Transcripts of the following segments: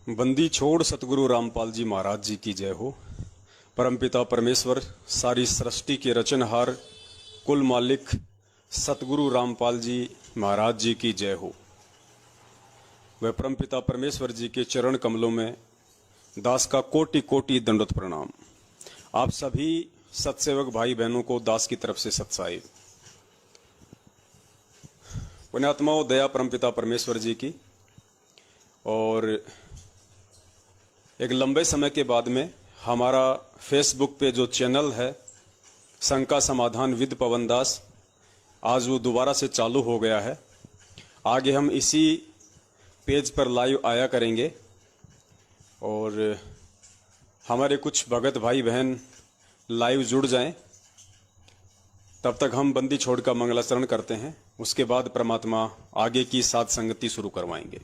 बंदी छोड़ सतगुरु रामपाल जी महाराज जी की जय हो। परमपिता परमेश्वर, सारी सृष्टि के रचनहार, कुल मालिक सतगुरु रामपाल जी महाराज जी की जय हो। वह परमपिता परमेश्वर जी के चरण कमलों में दास का कोटि कोटि दंडवत प्रणाम। आप सभी सत्सेवक भाई बहनों को दास की तरफ से सत्साई। पुण्यात्माओं, दया परमपिता परमेश्वर जी की। और एक लंबे समय के बाद में हमारा फेसबुक पे जो चैनल है शंका समाधान विद पवन दास, आज वो दोबारा से चालू हो गया है। आगे हम इसी पेज पर लाइव आया करेंगे और हमारे कुछ भगत भाई बहन लाइव जुड़ जाएं। तब तक हम बंदी छोड़ का मंगलाचरण करते हैं, उसके बाद परमात्मा आगे की साध संगति शुरू करवाएंगे।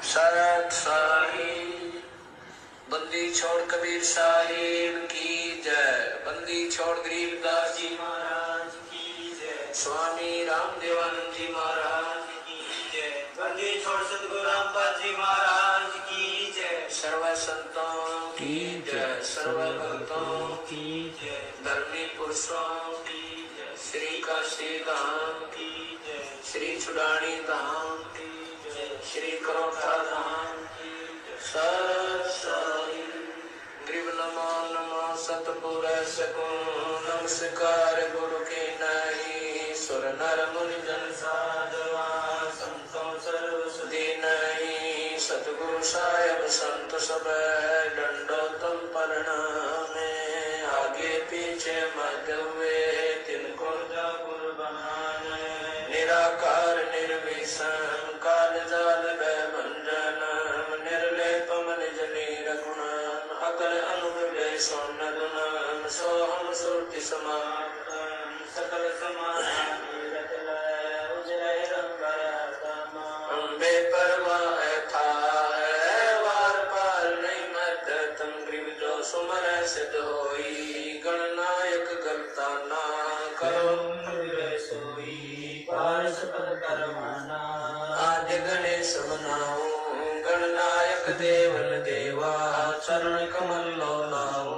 शरद साहिब बंदी छोड़ कबीर साहिब की जय। बंदी छोड़ गरीबदास जी महाराज की जय। स्वामी रामदेवानंद जी महाराज की जय। बंदी छोड़ सतगुरु रामपाल जी महाराज की जय। सर्व संतों की जय, सर्व भक्तों की जय, धर्मी पुरुषों की जय। श्री काशी धाम की जय, श्री छुड़ानी धाम की जय, श्री करोठा धाम की जय। सत साई ग्रीव नमो नमो सतपुर सकुन नमस्कार गुरु के नहीं। सुर नर मुनि जन साधवा संतों सर्व सुधी नहीं। सतगुरु साहेब संत सब दंडोतम प्रणामे। आगे पीछे मध्य हुए तिनको गुरु बनाने। निराकार निर्विषम काल जाल भंजन। निर्लेपम निज नीरगुणम अकल अनुविवेक सोनगुणम। सोहम सुरति समाप्तम सकल समाधान उजय रंग अम्बे परवाह था वार पार नहीं मत तुम ग्रीव जो सुमर सिद्ध होई। गणनायक गलता ना करो सोई पारस पद करवाना। आद्य गणेश बनाओ गणनायक देवन देवा। चरण कमल लो लाओ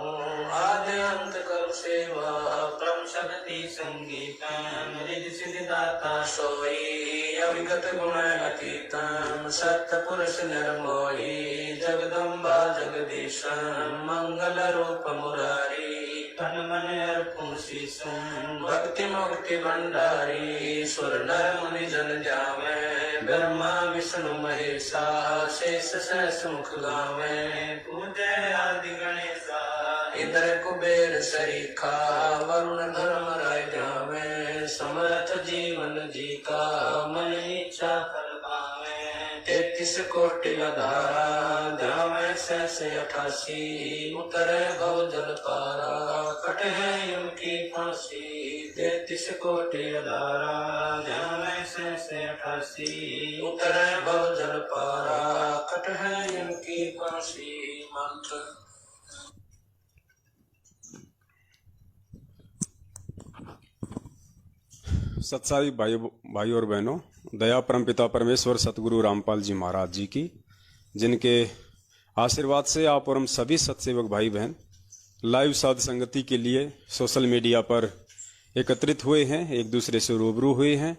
आद्य अंत कर सेवा। परम शक्ति संगीतम रिद्धि सिद्धि दाता सोई। अविगत गुण अतीतम सत्य पुरुष निर्मोही। जगदम्बा जगदीशम मंगल रूप मुरारी। तन मन अर्पण शीशम भक्ति मुक्ति भंडारी। सुर नर मुनि जन जावे ब्रह्मा विष्णु महेशा। शेष सहस मुख गावे पूजय आदि गणेशा। इंद्र कुबेर सरीखा वरुण धर्म राय जावे। समर्थ जीवन जी का मन इच्छा फल पावे। 33 कोटि अधारा ध्यावे सहस 88। उतरे भव जल पारा कट है उनकी फांसी। 33 कोटि अधारा ध्यावे सहस 88। उतरे भव जल पारा कट है उनकी फांसी। मंत्र सत्साई भाई और बहनों, दया परमपिता परमेश्वर सतगुरु रामपाल जी महाराज जी की, जिनके आशीर्वाद से आप और हम सभी सत्सेवक भाई बहन लाइव साध संगति के लिए सोशल मीडिया पर एकत्रित हुए हैं, एक दूसरे से रूबरू हुए हैं।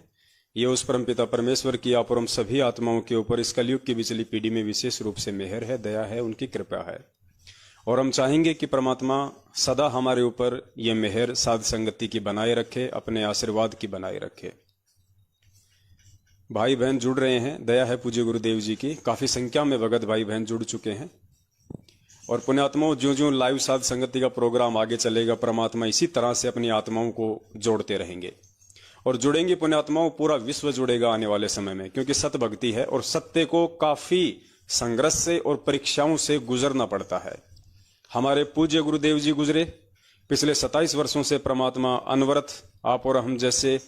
ये उस परमपिता परमेश्वर की आप और हम सभी आत्माओं के ऊपर इस कलयुग की पिछली पीढ़ी में विशेष रूप से मेहर है, दया है, उनकी कृपा है। और हम चाहेंगे कि परमात्मा सदा हमारे ऊपर ये मेहर साध संगति की बनाए रखे, अपने आशीर्वाद की बनाए रखे। भाई बहन जुड़ रहे हैं, दया है पूज्य गुरुदेव जी की। काफी संख्या में भगत भाई बहन जुड़ चुके हैं। और पुण्यात्माओं, ज्यों ज्यों लाइव साध संगति का प्रोग्राम आगे चलेगा, परमात्मा इसी तरह से अपनी आत्माओं को जोड़ते रहेंगे और जुड़ेंगे। पुण्यात्माओं, पूरा विश्व जुड़ेगा आने वाले समय में, क्योंकि सत्य भक्ति है और सत्य को काफी संघर्ष से और परीक्षाओं से गुजरना पड़ता है। हमारे पूज्य गुरुदेव जी गुजरे, पिछले 27 वर्षों से परमात्मा अनवरत आप और हम जैसे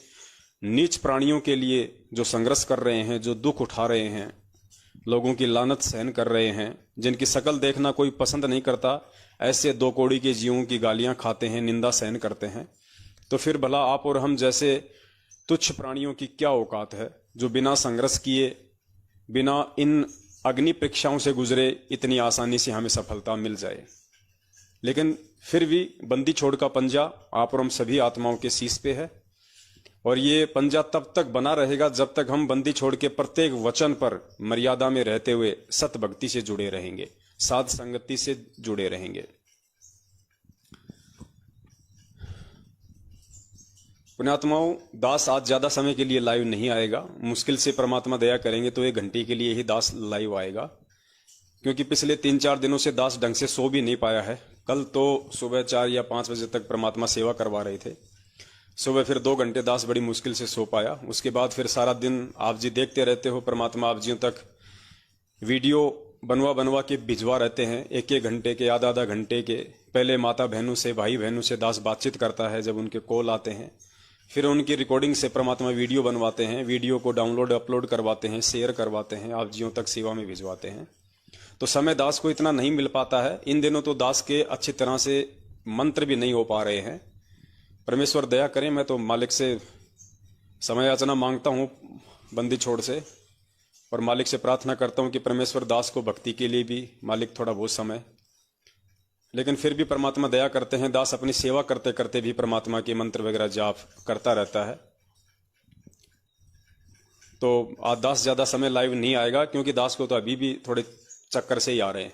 नीच प्राणियों के लिए जो संघर्ष कर रहे हैं, जो दुख उठा रहे हैं, लोगों की लानत सहन कर रहे हैं, जिनकी शकल देखना कोई पसंद नहीं करता, ऐसे दो कौड़ी के जीवों की गालियां खाते हैं, निंदा सहन करते हैं। तो फिर भला आप और हम जैसे तुच्छ प्राणियों की क्या औकात है, जो बिना संघर्ष किए, बिना इन अग्नि परीक्षाओं से गुजरे इतनी आसानी से हमें सफलता मिल जाए। लेकिन फिर भी बंदी छोड़ का पंजा आप और हम सभी आत्माओं के शीश पे है, और ये पंजा तब तक बना रहेगा जब तक हम बंदी छोड़ के प्रत्येक वचन पर मर्यादा में रहते हुए सत भक्ति से जुड़े रहेंगे, साध संगति से जुड़े रहेंगे। पुण्यात्माओं, दास आज ज्यादा समय के लिए लाइव नहीं आएगा। मुश्किल से परमात्मा दया करेंगे तो 1 घंटे के लिए ही दास लाइव आएगा, क्योंकि पिछले 3-4 दिनों से दास ढंग से सो भी नहीं पाया है। कल तो सुबह 4 या 5 बजे तक परमात्मा सेवा करवा रहे थे। सुबह फिर 2 घंटे दास बड़ी मुश्किल से सो पाया। उसके बाद फिर सारा दिन आप जी देखते रहते हो, परमात्मा आप जियों तक वीडियो बनवा के भिजवा रहते हैं, 1-1 घंटे के, आधा घंटे के। पहले माता बहनों से, भाई बहनों से दास बातचीत करता है जब उनके कॉल आते हैं, फिर उनकी रिकॉर्डिंग से परमात्मा वीडियो बनवाते हैं, वीडियो को डाउनलोड अपलोड करवाते हैं, शेयर करवाते हैं, आप जियों तक सेवा में भिजवाते हैं। तो समय दास को इतना नहीं मिल पाता है। इन दिनों तो दास के अच्छी तरह से मंत्र भी नहीं हो पा रहे हैं। परमेश्वर दया करें। मैं तो मालिक से समय याचना मांगता हूँ बंदी छोड़ से, और मालिक से प्रार्थना करता हूँ कि परमेश्वर दास को भक्ति के लिए भी मालिक थोड़ा बहुत समय, लेकिन फिर भी परमात्मा दया करते हैं। दास अपनी सेवा करते करते भी परमात्मा के मंत्र वगैरह जाप करता रहता है। तो आज दास ज्यादा समय लाइव नहीं आएगा, क्योंकि दास को तो अभी भी थोड़े चक्कर से ही आ रहे हैं,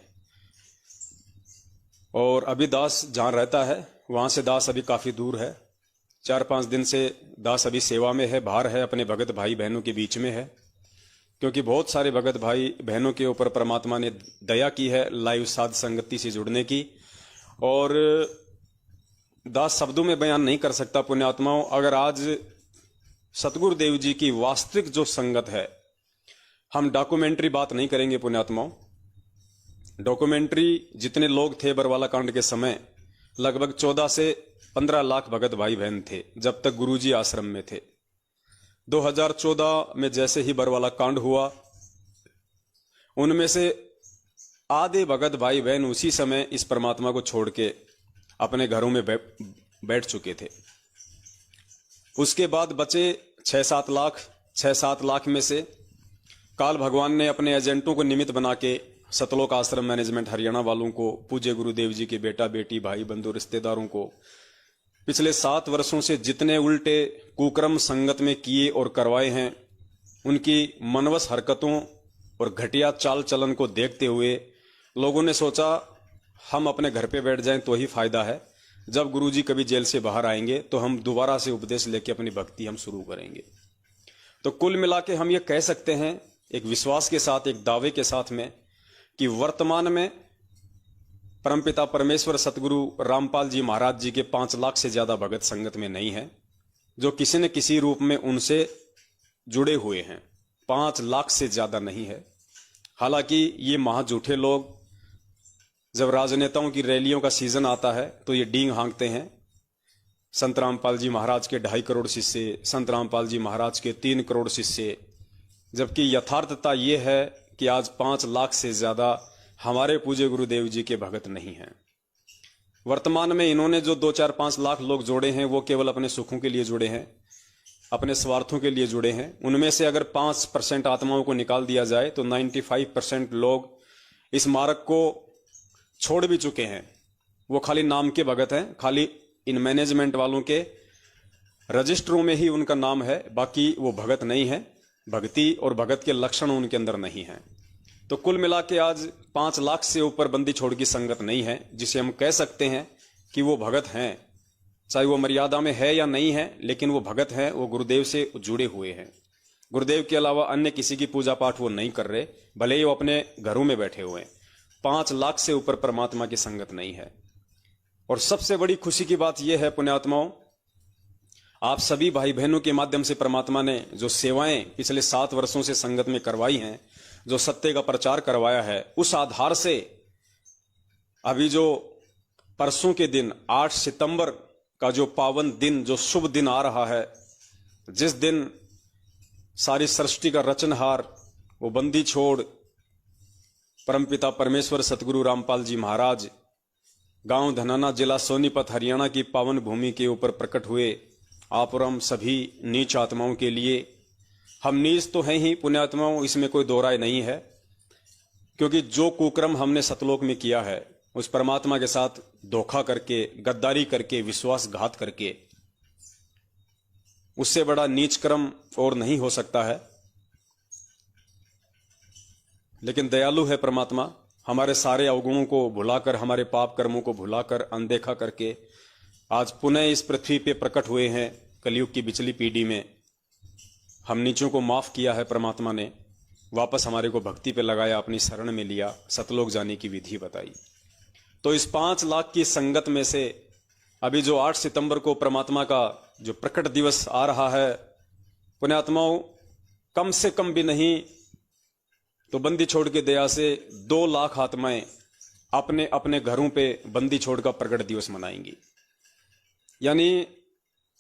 और अभी दास जहां रहता है वहां से दास अभी काफी दूर है। 4-5 दिन से दास अभी सेवा में है, बाहर है, अपने भगत भाई बहनों के बीच में है, क्योंकि बहुत सारे भगत भाई बहनों के ऊपर परमात्मा ने दया की है लाइव साध संगति से जुड़ने की। और दास शब्दों में बयान नहीं कर सकता पुण्यात्माओं। अगर आज सतगुरुदेव जी की वास्तविक जो संगत है, हम डॉक्यूमेंट्री बात नहीं करेंगे पुण्यात्माओं। डॉक्यूमेंट्री जितने लोग थे बरवाला कांड के समय, लगभग 14 से 15 लाख भगत भाई बहन थे जब तक गुरुजी आश्रम में थे। 2014 में जैसे ही बरवाला कांड हुआ, उनमें से आधे भगत भाई बहन उसी समय इस परमात्मा को छोड़ के अपने घरों में बैठ चुके थे। उसके बाद बचे 6-7 लाख में से काल भगवान ने अपने एजेंटों को निमित्त बना के सतलोक आश्रम मैनेजमेंट हरियाणा वालों को, पूज्य गुरुदेव जी के बेटा बेटी भाई बंधु रिश्तेदारों को पिछले 7 वर्षों से जितने उल्टे कुकर्म संगत में किए और करवाए हैं, उनकी मनवस हरकतों और घटिया चाल चलन को देखते हुए लोगों ने सोचा हम अपने घर पे बैठ जाएं तो ही फायदा है। जब गुरुजी कभी जेल से बाहर आएंगे तो हम दोबारा से उपदेश लेके अपनी भक्ति हम शुरू करेंगे। तो कुल मिला के हम ये कह सकते हैं एक विश्वास के साथ, एक दावे के साथ में, कि वर्तमान में परमपिता परमेश्वर सतगुरु रामपाल जी महाराज जी के 5 लाख से ज्यादा भगत संगत में नहीं है, जो किसी न किसी रूप में उनसे जुड़े हुए हैं। 5 लाख से ज्यादा नहीं है। हालांकि ये महाझूठे लोग जब राजनेताओं की रैलियों का सीजन आता है तो ये डींग हाँकते हैं। संत रामपाल जी महाराज के 2.5 करोड़ शिष्य, संत रामपाल जी महाराज के 3 करोड़ शिष्य, जबकि यथार्थता ये है कि आज 5 लाख से ज्यादा हमारे पूज्य गुरुदेव जी के भगत नहीं हैं। वर्तमान में इन्होंने जो 2-4-5 लाख लोग जोड़े हैं वो केवल अपने सुखों के लिए जुड़े हैं, अपने स्वार्थों के लिए जुड़े हैं। उनमें से अगर 5% आत्माओं को निकाल दिया जाए तो 95% लोग इस मार्ग को छोड़ भी चुके हैं। वो खाली नाम के भगत हैं, खाली इन मैनेजमेंट वालों के रजिस्टरों में ही उनका नाम है, बाकी वो भगत नहीं है। भक्ति और भगत के लक्षण उनके अंदर नहीं है। तो कुल मिला के आज 5 लाख से ऊपर बंदी छोड़ की संगत नहीं है जिसे हम कह सकते हैं कि वो भगत हैं। चाहे वो मर्यादा में है या नहीं है, लेकिन वो भगत हैं, वो गुरुदेव से जुड़े हुए हैं। गुरुदेव के अलावा अन्य किसी की पूजा पाठ वो नहीं कर रहे, भले ही वो अपने घरों में बैठे हुए हैं। 5 लाख से ऊपर परमात्मा की संगत नहीं है। और सबसे बड़ी खुशी की बात यह है पुण्यात्माओं, आप सभी भाई बहनों के माध्यम से परमात्मा ने जो सेवाएं पिछले 7 वर्षों से संगत में करवाई हैं, जो सत्य का प्रचार करवाया है, उस आधार से अभी जो परसों के दिन 8 सितंबर का जो पावन दिन, जो शुभ दिन आ रहा है, जिस दिन सारी सृष्टि का रचनहार वो बंदी छोड़ परमपिता परमेश्वर सतगुरु रामपाल जी महाराज गांव धनाना, जिला सोनीपत, हरियाणा की पावन भूमि के ऊपर प्रकट हुए, आप और हम सभी नीच आत्माओं के लिए। हम नीच तो हैं ही पुण्यात्माओं, इसमें कोई दो राय नहीं है, क्योंकि जो कुकर्म हमने सतलोक में किया है, उस परमात्मा के साथ धोखा करके, गद्दारी करके, विश्वासघात करके, उससे बड़ा नीच कर्म और नहीं हो सकता है। लेकिन दयालु है परमात्मा, हमारे सारे अवगुणों को भुलाकर, हमारे पाप कर्मों को भुलाकर, अनदेखा करके आज पुनः इस पृथ्वी पे प्रकट हुए हैं। कलयुग की बिचली पीढ़ी में हम नीचों को माफ किया है परमात्मा ने, वापस हमारे को भक्ति पे लगाया, अपनी शरण में लिया, सतलोक जाने की विधि बताई। तो इस 5 लाख की संगत में से अभी जो 8 सितंबर को परमात्मा का जो प्रकट दिवस आ रहा है, पुण्यात्माओं, कम से कम भी नहीं तो बंदी छोड़ के दया से 2 लाख आत्माएं अपने अपने घरों पे बंदी छोड़ का प्रकट दिवस मनाएंगी। यानी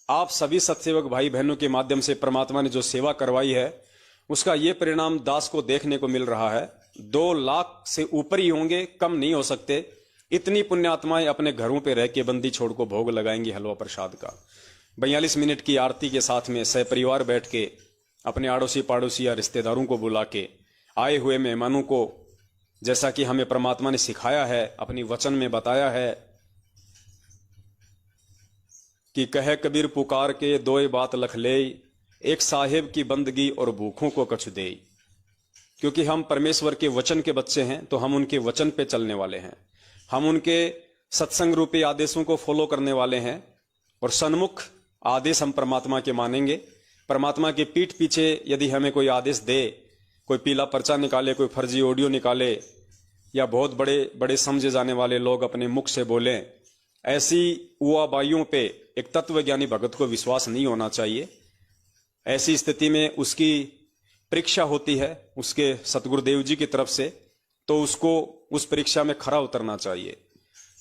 आप सभी सत्सेवक भाई बहनों के माध्यम से परमात्मा ने जो सेवा करवाई है, उसका ये परिणाम दास को देखने को मिल रहा है। 2 लाख से ऊपर ही होंगे, कम नहीं हो सकते। इतनी पुण्यात्माएं अपने घरों पे रह के बंदी छोड़ को भोग लगाएंगी हलवा प्रसाद का। 42 मिनट की आरती के साथ में सहपरिवार बैठ के अपने आड़ोसी पाड़ोसी या रिश्तेदारों को बुला के, आए हुए मेहमानों को, जैसा कि हमें परमात्मा ने सिखाया है, अपनी वचन में बताया है कि कहे कबीर पुकार के, दोए बात लख ले, एक साहेब की बंदगी और भूखों को कछु दे। क्योंकि हम परमेश्वर के वचन के बच्चे हैं, तो हम उनके वचन पे चलने वाले हैं, हम उनके सत्संग रूपी आदेशों को फॉलो करने वाले हैं, और सन्मुख आदेश हम परमात्मा के मानेंगे। परमात्मा के पीठ पीछे यदि हमें कोई आदेश दे, कोई पीला पर्चा निकाले, कोई फर्जी ऑडियो निकाले, या बहुत बड़े बड़े समझे जाने वाले लोग अपने मुख से बोलें, ऐसी उआबाइयों पे एक तत्वज्ञानी भगत को विश्वास नहीं होना चाहिए। ऐसी स्थिति में उसकी परीक्षा होती है उसके सतगुरुदेव जी की तरफ से, तो उसको उस परीक्षा में खरा उतरना चाहिए।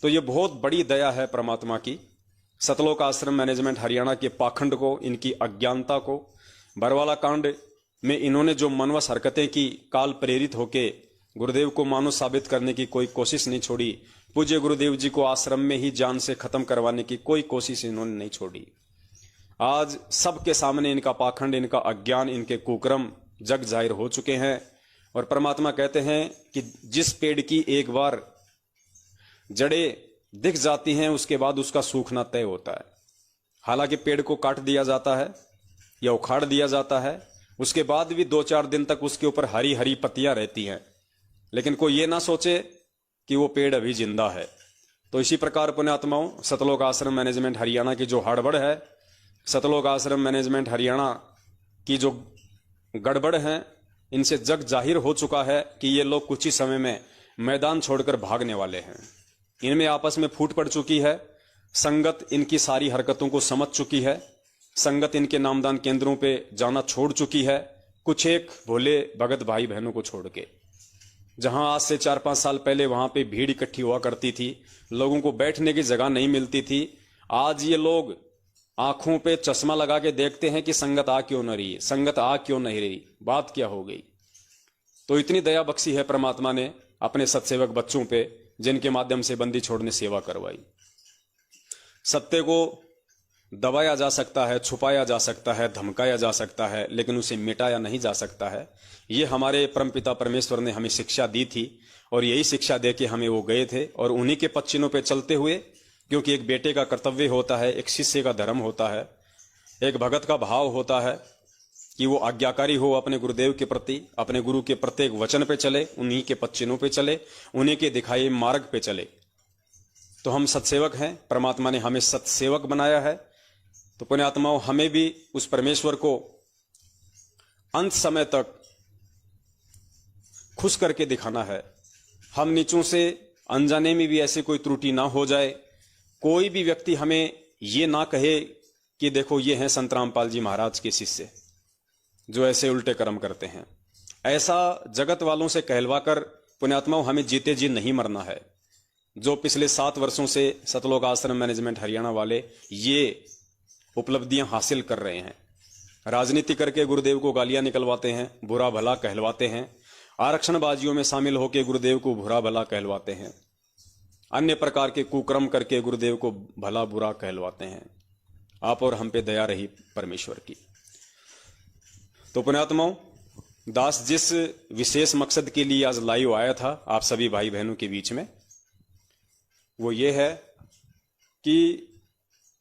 तो ये बहुत बड़ी दया है परमात्मा की। सतलोक आश्रम मैनेजमेंट हरियाणा के पाखंड को, इनकी अज्ञानता को, बरवाला कांड में इन्होंने जो मनवस हरकतें की, काल प्रेरित होके गुरुदेव को मानो साबित करने की कोई कोशिश नहीं छोड़ी। पूज्य गुरुदेव जी को आश्रम में ही जान से खत्म करवाने की कोई कोशिश इन्होंने नहीं छोड़ी। आज सबके सामने इनका पाखंड, इनका अज्ञान, इनके कुकर्म जग जाहिर हो चुके हैं। और परमात्मा कहते हैं कि जिस पेड़ की एक बार जड़ें दिख जाती हैं, उसके बाद उसका सूखना तय होता है। हालांकि पेड़ को काट दिया जाता है या उखाड़ दिया जाता है, उसके बाद भी 2-4 दिन तक उसके ऊपर हरी हरी पत्तियां रहती हैं, लेकिन कोई ये ना सोचे कि वो पेड़ अभी जिंदा है। तो इसी प्रकार पुण्यात्माओं, सतलोक आश्रम मैनेजमेंट हरियाणा की जो हड़बड़ है, सतलोक आश्रम मैनेजमेंट हरियाणा की जो गड़बड़ है, इनसे जग जाहिर हो चुका है कि ये लोग कुछ ही समय में मैदान छोड़कर भागने वाले हैं। इनमें आपस में फूट पड़ चुकी है, संगत इनकी सारी हरकतों को समझ चुकी है, संगत इनके नामदान केंद्रों पे जाना छोड़ चुकी है, कुछ एक भोले भगत भाई बहनों को छोड़ के। जहां आज से 4-5 साल पहले वहां पे भीड़ इकट्ठी हुआ करती थी, लोगों को बैठने की जगह नहीं मिलती थी, आज ये लोग आंखों पे चश्मा लगा के देखते हैं कि संगत आ क्यों न रही, संगत आ क्यों नहीं रही, बात क्या हो गई। तो इतनी दया बख्शी है परमात्मा ने अपने सत्सेवक बच्चों पे, जिनके माध्यम से बंदी छोड़ने सेवा करवाई। सत्य को दबाया जा सकता है, छुपाया जा सकता है, धमकाया जा सकता है, लेकिन उसे मिटाया नहीं जा सकता है। ये हमारे परमपिता परमेश्वर ने हमें शिक्षा दी थी, और यही शिक्षा दे के हमें वो गए थे। और उन्हीं के पच्चिनों पे चलते हुए, क्योंकि एक बेटे का कर्तव्य होता है, एक शिष्य का धर्म होता है, एक भगत का भाव होता है कि वो आज्ञाकारी हो अपने गुरुदेव के प्रति, अपने गुरु के प्रत्येक वचन पे चले, उन्हीं के पच्चिनों पे चले, उन्हीं के दिखाए मार्ग पे चले। तो हम सत्सेवक हैं, परमात्मा ने हमें सत्सेवक बनाया है। तो पुण्यात्माओं, हमें भी उस परमेश्वर को अंत समय तक खुश करके दिखाना है। हम नीचों से अनजाने में भी ऐसे कोई त्रुटि ना हो जाए, कोई भी व्यक्ति हमें ये ना कहे कि देखो ये हैं संत रामपाल जी महाराज के शिष्य जो ऐसे उल्टे कर्म करते हैं। ऐसा जगत वालों से कहलवाकर पुण्यात्माओं हमें जीते जी नहीं मरना है। जो पिछले 7 वर्षों से सतलोक आश्रम मैनेजमेंट हरियाणा वाले ये उपलब्धियां हासिल कर रहे हैं, राजनीति करके गुरुदेव को गालियां निकलवाते हैं, बुरा भला कहलवाते हैं, आरक्षणबाजियों में शामिल होकर गुरुदेव को बुरा भला कहलवाते हैं, अन्य प्रकार के कुकर्म करके गुरुदेव को भला बुरा कहलवाते हैं। आप और हम पे दया रही परमेश्वर की। तो पुण्यात्माओं, दास जिस विशेष मकसद के लिए आज लाइव आया था आप सभी भाई बहनों के बीच में, वो ये है कि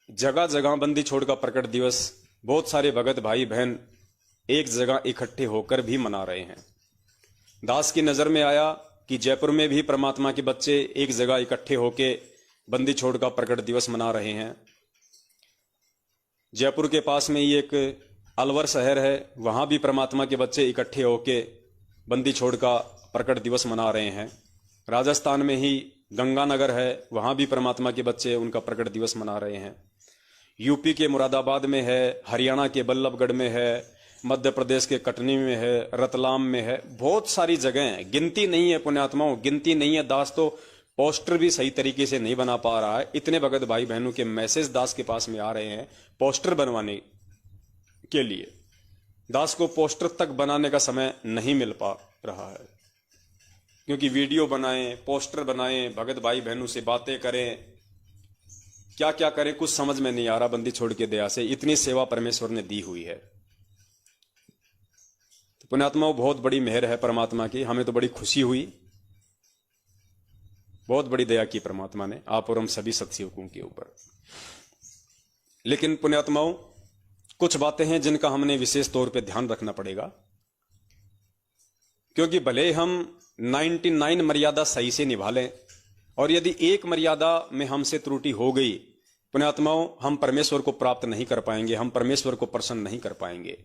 जगह जगह बंदी छोड़ का प्रकट दिवस बहुत सारे भगत भाई बहन एक जगह इकट्ठे होकर भी मना रहे हैं। दास की नजर में आया कि जयपुर में भी परमात्मा के बच्चे एक जगह इकट्ठे होकर बंदी छोड़ का प्रकट दिवस मना रहे हैं। जयपुर के पास में ही एक अलवर शहर है, वहां भी परमात्मा के बच्चे इकट्ठे होकर बंदी छोड़ का प्रकट दिवस मना रहे हैं। राजस्थान में ही गंगानगर है, वहां भी परमात्मा के बच्चे उनका प्रकट दिवस मना रहे हैं। यूपी के मुरादाबाद में है, हरियाणा के बल्लभगढ़ में है, मध्य प्रदेश के कटनी में है, रतलाम में है, बहुत सारी जगह हैं, गिनती नहीं है पुण्यात्माओं, गिनती नहीं है। दास तो पोस्टर भी सही तरीके से नहीं बना पा रहा है। इतने भगत भाई बहनों के मैसेज दास के पास में आ रहे हैं पोस्टर बनवाने के लिए। दास को पोस्टर तक बनाने का समय नहीं मिल पा रहा है, क्योंकि वीडियो बनाएं, पोस्टर बनाएं, भगत भाई बहनों से बातें करें, क्या क्या करें कुछ समझ में नहीं आ रहा। बंदी छोड़ के दया से इतनी सेवा परमेश्वर ने दी हुई है। तो पुण्यात्माओं, बहुत बड़ी मेहर है परमात्मा की, हमें तो बड़ी खुशी हुई, बहुत बड़ी दया की परमात्मा ने आप और हम सभी सत्सेवकों के ऊपर। लेकिन पुण्यात्माओं, कुछ बातें हैं जिनका हमने विशेष तौर पे ध्यान रखना पड़ेगा, क्योंकि भले हम 99 मर्यादा सही से निभा लें और यदि एक मर्यादा में हमसे त्रुटि हो गई पुण्यात्माओं, हम परमेश्वर को प्राप्त नहीं कर पाएंगे, हम परमेश्वर को प्रसन्न नहीं कर पाएंगे।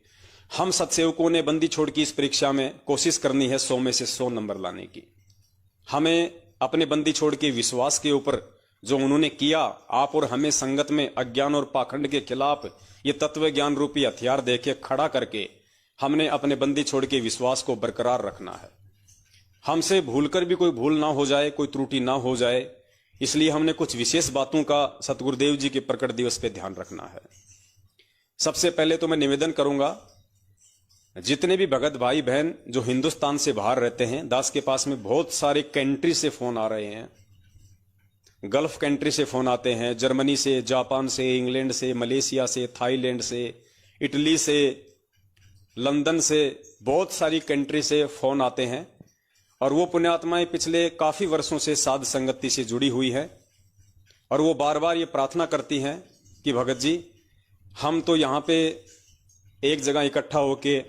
हम सत्सेवकों ने बंदी छोड़ की इस परीक्षा में कोशिश करनी है 100 में से 100 नंबर लाने की। हमें अपने बंदी छोड़ के विश्वास के ऊपर जो उन्होंने किया, आप और हमें संगत में अज्ञान और पाखंड के खिलाफ ये तत्व ज्ञान रूपी हथियार देके खड़ा करके हमने अपने बंदी छोड़ के विश्वास को बरकरार रखना है। हमसे भूलकर भी कोई भूल ना हो जाए, कोई त्रुटि ना हो जाए, इसलिए हमने कुछ विशेष बातों का सतगुरुदेव जी के प्रकट दिवस पे ध्यान रखना है। सबसे पहले तो मैं निवेदन करूंगा, जितने भी भगत भाई बहन जो हिंदुस्तान से बाहर रहते हैं, दास के पास में बहुत सारे कंट्री से फोन आ रहे हैं, गल्फ कंट्री से फोन आते हैं, जर्मनी से, जापान से, इंग्लैंड से, मलेशिया से, थाईलैंड से, इटली से, लंदन से, बहुत सारी कंट्री से फोन आते हैं। और वो पुण्यात्माएं पिछले काफी वर्षों से साध संगति से जुड़ी हुई है और वो बार बार ये प्रार्थना करती हैं कि भगत जी, हम तो यहाँ पे एक जगह इकट्ठा होके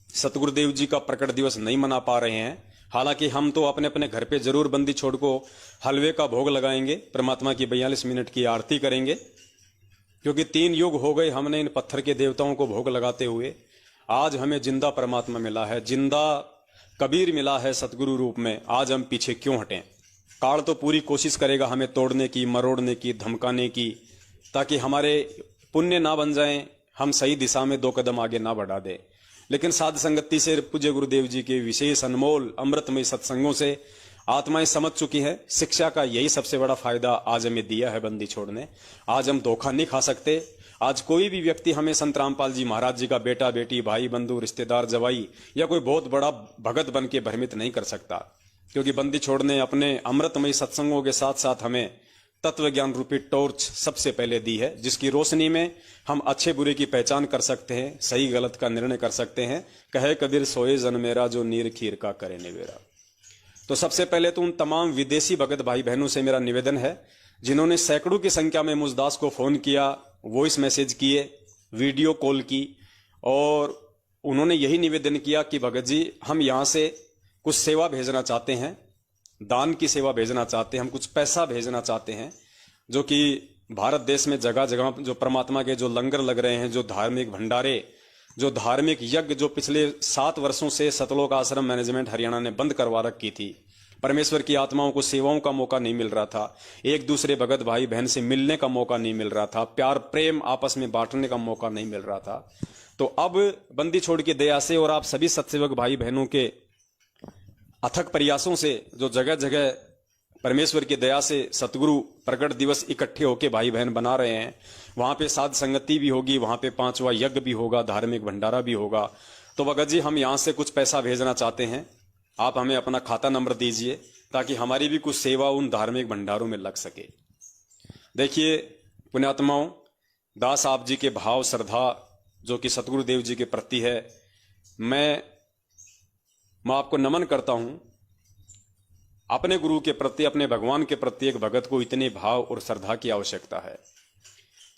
सतगुरुदेव जी का प्रकट दिवस नहीं मना पा रहे हैं। हालांकि हम तो अपने अपने घर पे जरूर बंदी छोड़ को हलवे का भोग लगाएंगे, परमात्मा की 42 मिनट की आरती करेंगे, क्योंकि 3 युग हो गए हमने इन पत्थर के देवताओं को भोग लगाते हुए। आज हमें जिंदा परमात्मा मिला है, जिंदा कबीर मिला है सतगुरु रूप में। आज हम पीछे क्यों हटें? काल तो पूरी कोशिश करेगा हमें तोड़ने की, मरोड़ने की, धमकाने की, ताकि हमारे पुण्य ना बन जाएं, हम सही दिशा में 2 कदम आगे ना बढ़ा दे। लेकिन साध संगति से, पूज्य गुरुदेव जी के विशेष अनमोल अमृतमय सत्संगों से आत्माएं समझ चुकी हैं। शिक्षा का यही सबसे बड़ा फायदा आज हमें दिया है बंदी छोड़ने। आज हम धोखा नहीं खा सकते। आज कोई भी व्यक्ति हमें संत रामपाल जी महाराज जी का बेटा, बेटी, भाई, बंधु, रिश्तेदार, जवाई या कोई बहुत बड़ा भगत बन के भ्रमित नहीं कर सकता, क्योंकि बंदी छोड़ने अपने अमृतमय सत्संगों के साथ साथ हमें तत्व ज्ञान रूपी टॉर्च सबसे पहले दी है, जिसकी रोशनी में हम अच्छे बुरे की पहचान कर सकते हैं, सही गलत का निर्णय कर सकते हैं। कहे कबीर सोए जन मेरा, जो नीर खीर का करे निवेरा। तो सबसे पहले तो उन तमाम विदेशी भगत भाई बहनों से मेरा निवेदन है जिन्होंने सैकड़ों की संख्या में मुझदास को फोन किया, वॉइस मैसेज किए, वीडियो कॉल की, और उन्होंने यही निवेदन किया कि भगत जी, हम यहाँ से कुछ सेवा भेजना चाहते हैं, दान की सेवा भेजना चाहते हैं, हम कुछ पैसा भेजना चाहते हैं, जो कि भारत देश में जगह जगह जो परमात्मा के जो लंगर लग रहे हैं, जो धार्मिक भंडारे, जो धार्मिक यज्ञ जो पिछले 7 वर्षों से सतलोक आश्रम मैनेजमेंट हरियाणा ने बंद करवा रखी थी, परमेश्वर की आत्माओं को सेवाओं का मौका नहीं मिल रहा था, एक दूसरे भगत भाई बहन से मिलने का मौका नहीं मिल रहा था, प्यार प्रेम आपस में बांटने का मौका नहीं मिल रहा था। तो अब बंदी छोड़ की दया से और आप सभी सत्सेवक भाई बहनों के अथक प्रयासों से जो जगह जगह परमेश्वर की दया से सतगुरु प्रकट दिवस इकट्ठे होके भाई बहन बना रहे हैं, वहां पे साध संगति भी होगी, वहां पे 5वां यज्ञ भी होगा, धार्मिक भंडारा भी होगा। तो भगत जी, हम यहां से कुछ पैसा भेजना चाहते हैं, आप हमें अपना खाता नंबर दीजिए ताकि हमारी भी कुछ सेवा उन धार्मिक भंडारों में लग सके। देखिए पुण्यात्माओं, दास आप जी के भाव श्रद्धा जो कि सतगुरुदेव जी के प्रति है, मैं आपको नमन करता हूं। अपने गुरु के प्रति, अपने भगवान के प्रति एक भगत को इतने भाव और श्रद्धा की आवश्यकता है।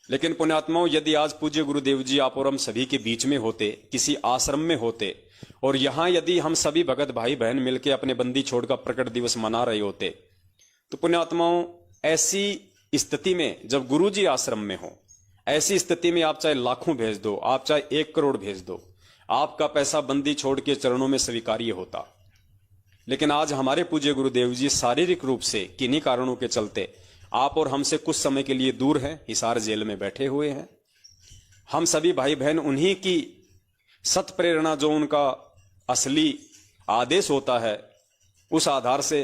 लेकिन पुण्यात्माओं, यदि आज पूज्य गुरुदेव जी आप और हम सभी के बीच में होते, किसी आश्रम में होते, और यहां यदि हम सभी भगत भाई बहन मिलकर अपने बंदी छोड़ का प्रकट दिवस मना रहे होते, तो पुण्यात्माओं, ऐसी स्थिति में जब गुरु जी आश्रम में हो, ऐसी स्थिति में आप चाहे लाखों भेज दो, आप चाहे 1 करोड़ भेज दो, आपका पैसा बंदी छोड़ के चरणों में स्वीकार्य होता। लेकिन आज हमारे पूज्य गुरुदेव जी शारीरिक रूप से किन्हीं कारणों के चलते आप और हमसे कुछ समय के लिए दूर हैं, हिसार जेल में बैठे हुए हैं। हम सभी भाई बहन उन्हीं की सत प्रेरणा, जो उनका असली आदेश होता है, उस आधार से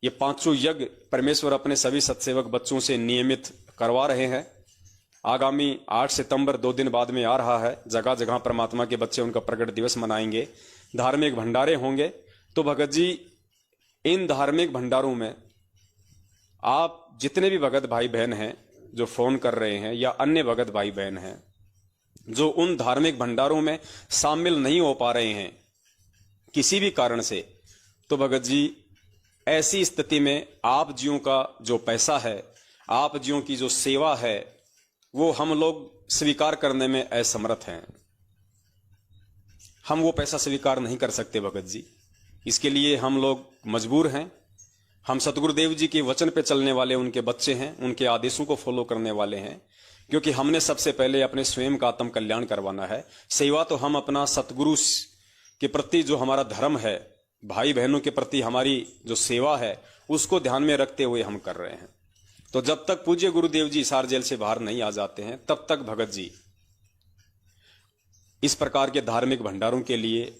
ये 500 यज्ञ परमेश्वर अपने सभी सत्सेवक बच्चों से नियमित करवा रहे हैं। आगामी 8 सितंबर 2 दिन बाद में आ रहा है। जगह जगह परमात्मा के बच्चे उनका प्रकट दिवस मनाएंगे, धार्मिक भंडारे होंगे। तो भगत जी, इन धार्मिक भंडारों में आप जितने भी भगत भाई बहन हैं जो फोन कर रहे हैं, या अन्य भगत भाई बहन हैं जो उन धार्मिक भंडारों में शामिल नहीं हो पा रहे हैं किसी भी कारण से, तो भगत जी, ऐसी स्थिति में आप जियों का जो पैसा है, आप जियों की जो सेवा है, वो हम लोग स्वीकार करने में असमर्थ हैं। हम वो पैसा स्वीकार नहीं कर सकते भगत जी। इसके लिए हम लोग मजबूर हैं। हम सतगुरुदेव जी के वचन पे चलने वाले उनके बच्चे हैं, उनके आदेशों को फॉलो करने वाले हैं, क्योंकि हमने सबसे पहले अपने स्वयं का आत्म कल्याण करवाना है। सेवा तो हम अपना सतगुरु के प्रति जो हमारा धर्म है, भाई बहनों के प्रति हमारी जो सेवा है, उसको ध्यान में रखते हुए हम कर रहे हैं। तो जब तक पूज्य गुरुदेव जी हिसार जेल से बाहर नहीं आ जाते हैं, तब तक भगत जी इस प्रकार के धार्मिक भंडारों के लिए,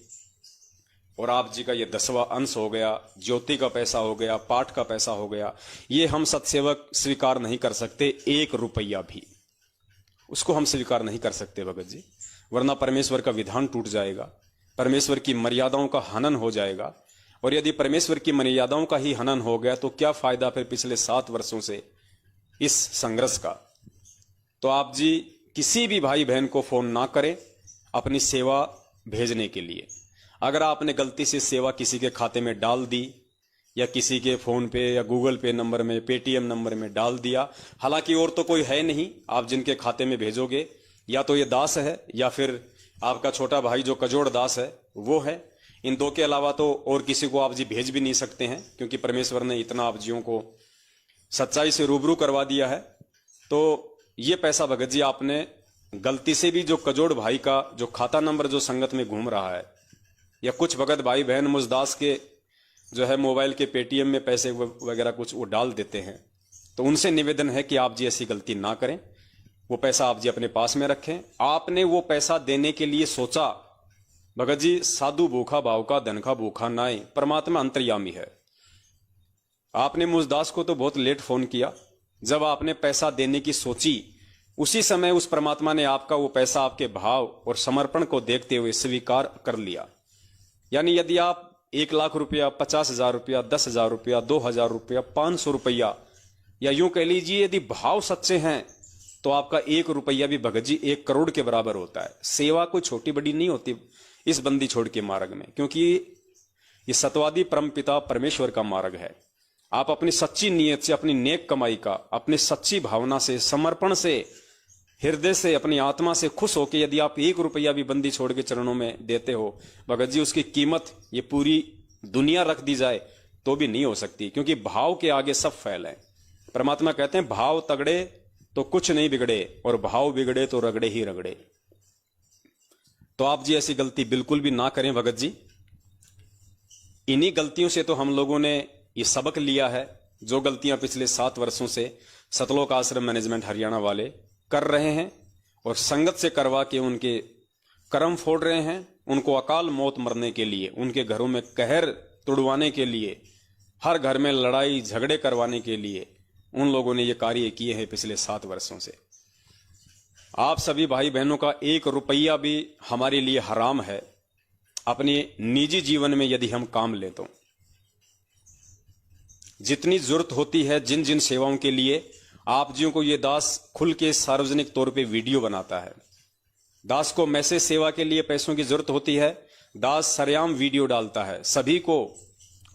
और आप जी का ये 10वां अंश हो गया, ज्योति का पैसा हो गया, पाठ का पैसा हो गया, ये हम सत्सेवक स्वीकार नहीं कर सकते। 1 रुपया भी उसको हम स्वीकार नहीं कर सकते भगत जी, वरना परमेश्वर का विधान टूट जाएगा, परमेश्वर की मर्यादाओं का हनन हो जाएगा। और यदि परमेश्वर की मर्यादाओं का ही हनन हो गया तो क्या फायदा फिर पिछले 7 वर्षों से इस संघर्ष का। तो आप जी किसी भी भाई बहन को फोन ना करें अपनी सेवा भेजने के लिए। अगर आपने गलती से सेवा किसी के खाते में डाल दी, या किसी के फोन पे या गूगल पे नंबर में, पेटीएम नंबर में डाल दिया, हालांकि और तो कोई है नहीं, आप जिनके खाते में भेजोगे या तो ये दास है या फिर आपका छोटा भाई जो कजोड़ दास है वो है। इन 2 के अलावा तो और किसी को आप जी भेज भी नहीं सकते हैं, क्योंकि परमेश्वर ने इतना आप जियों को सच्चाई से रूबरू करवा दिया है। तो ये पैसा भगत जी आपने गलती से भी जो कजोड़ भाई का जो खाता नंबर जो संगत में घूम रहा है, या कुछ भगत भाई बहन मुझदास के जो है मोबाइल के पेटीएम में पैसे वगैरह कुछ वो डाल देते हैं, तो उनसे निवेदन है कि आप जी ऐसी गलती ना करें। वो पैसा आप जी अपने पास में रखें। आपने वो पैसा देने के लिए सोचा, भगत जी, साधु भूखा भाव का धन का भूखा नाय, परमात्मा अंतर्यामी है। आपने मुझदास को तो बहुत लेट फोन किया। जब आपने पैसा देने की सोची, उसी समय उस परमात्मा ने आपका वो पैसा आपके भाव और समर्पण को देखते हुए स्वीकार कर लिया। यानी यदि आप 1 लाख रुपया, 50,000 रुपया, 10,000 रुपया, 2,000 रुपया, 500 रुपया, या यूं कह लीजिए यदि भाव सच्चे हैं, तो आपका 1 रुपया भी भगत जी 1 करोड़ के बराबर होता है। सेवा कोई छोटी बड़ी नहीं होती इस बंदी छोड़ के मार्ग में, क्योंकि ये सतवादी परमपिता परमेश्वर का मार्ग है। आप अपनी सच्ची नीयत से, अपनी नेक कमाई का, अपनी सच्ची भावना से, समर्पण से, हृदय से, अपनी आत्मा से खुश होकर यदि आप 1 रुपया भी बंदी छोड़ के चरणों में देते हो, भगत जी, उसकी कीमत ये पूरी दुनिया रख दी जाए तो भी नहीं हो सकती, क्योंकि भाव के आगे सब फैल है। परमात्मा कहते हैं भाव तगड़े तो कुछ नहीं बिगड़े, और भाव बिगड़े तो रगड़े ही रगड़े। तो आप जी ऐसी गलती बिल्कुल भी ना करें भगत जी। इन्हीं गलतियों से तो हम लोगों ने ये सबक लिया है, जो गलतियां पिछले 7 वर्षों से सतलोक आश्रम मैनेजमेंट हरियाणा वाले कर रहे हैं और संगत से करवा के उनके कर्म फोड़ रहे हैं, उनको अकाल मौत मरने के लिए, उनके घरों में कहर तुड़वाने के लिए, हर घर में लड़ाई झगड़े करवाने के लिए उन लोगों ने ये कार्य किए हैं पिछले 7 वर्षों से। आप सभी भाई बहनों का 1 रुपया भी हमारे लिए हराम है। अपने निजी जीवन में यदि हम काम लें तो जितनी जरूरत होती है, जिन जिन सेवाओं के लिए आप जियों को ये दास खुल के सार्वजनिक तौर पे वीडियो बनाता है। दास को मैसेज सेवा के लिए पैसों की जरूरत होती है, दास सरेआम वीडियो डालता है, सभी को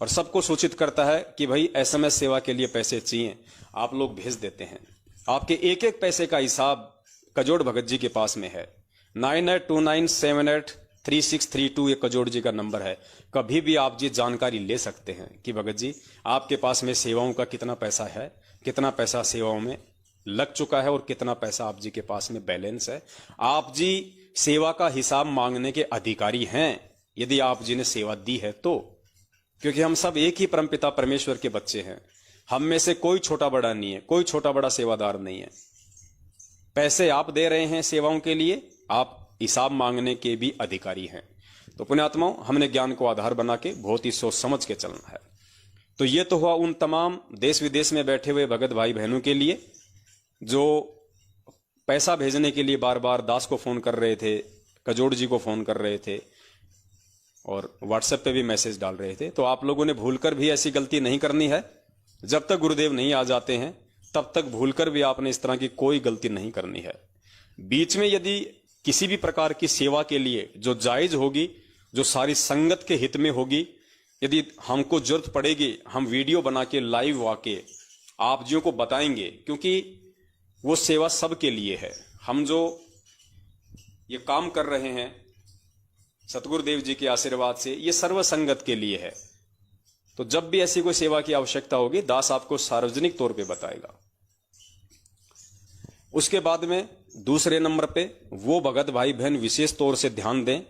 और सबको सूचित करता है कि भाई एसएमएस सेवा के लिए पैसे चाहिए, आप लोग भेज देते हैं। आपके एक एक पैसे का हिसाब कजोड़ भगत जी के पास में है। 9829783632 ये कजोड़ जी का नंबर है। कभी भी आप जी जानकारी ले सकते हैं कि भगत जी आपके पास में सेवाओं का कितना पैसा है, कितना पैसा सेवाओं में लग चुका है और कितना पैसा आप जी के पास में बैलेंस है। आप जी सेवा का हिसाब मांगने के अधिकारी हैं यदि आप जी ने सेवा दी है तो, क्योंकि हम सब एक ही परमपिता परमेश्वर के बच्चे हैं। हम में से कोई छोटा बड़ा नहीं है, कोई छोटा बड़ा सेवादार नहीं है। पैसे आप दे रहे हैं सेवाओं के लिए, आप हिसाब मांगने के भी अधिकारी हैं। तो पुण्यात्माओं, हमने ज्ञान को आधार बना के बहुत ही सोच समझ के चलना है। तो ये तो हुआ उन तमाम देश विदेश में बैठे हुए भगत भाई बहनों के लिए जो पैसा भेजने के लिए बार बार दास को फोन कर रहे थे, कजोड़ जी को फोन कर रहे थे और व्हाट्सएप पे भी मैसेज डाल रहे थे। तो आप लोगों ने भूलकर भी ऐसी गलती नहीं करनी है। जब तक गुरुदेव नहीं आ जाते हैं तब तक भूलकर भी आपने इस तरह की कोई गलती नहीं करनी है। बीच में यदि किसी भी प्रकार की सेवा के लिए जो जायज होगी, जो सारी संगत के हित में होगी, यदि हमको जरूरत पड़ेगी, हम वीडियो बना के लाइव आके आप जियों को बताएंगे, क्योंकि वो सेवा सबके लिए है। हम जो ये काम कर रहे हैं सतगुरुदेव जी के आशीर्वाद से, ये सर्व संगत के लिए है। तो जब भी ऐसी कोई सेवा की आवश्यकता होगी, दास आपको सार्वजनिक तौर पे बताएगा। उसके बाद में दूसरे नंबर पे वो भगत भाई बहन विशेष तौर से ध्यान दें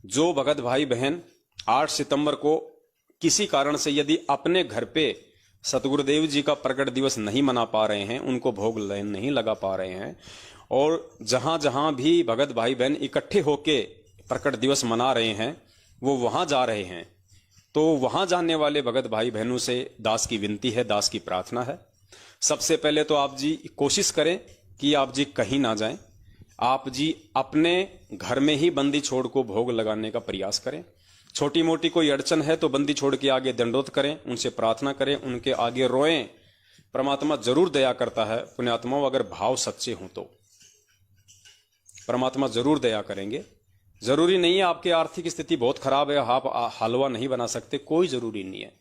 जो भगत भाई बहन 8 सितंबर को किसी कारण से यदि अपने घर पे सतगुरुदेव जी का प्रकट दिवस नहीं मना पा रहे हैं, उनको भोग नहीं लगा पा रहे हैं, और जहां जहां भी भगत भाई बहन इकट्ठे होके प्रकट दिवस मना रहे हैं वो वहां जा रहे हैं, तो वहां जाने वाले भगत भाई बहनों से दास की विनती है, दास की प्रार्थना है। सबसे पहले तो आप जी कोशिश करें कि आप जी कहीं ना जाएं, आप जी अपने घर में ही बंदी छोड़ को भोग लगाने का प्रयास करें। छोटी मोटी कोई अड़चन है तो बंदी छोड़ के आगे दंडोत करें, उनसे प्रार्थना करें, उनके आगे रोएं। परमात्मा जरूर दया करता है पुण्यात्माओं, अगर भाव सच्चे हों तो परमात्मा जरूर दया करेंगे। जरूरी नहीं है आपकी आर्थिक स्थिति बहुत खराब है, आप हलवा नहीं बना सकते, कोई जरूरी नहीं है।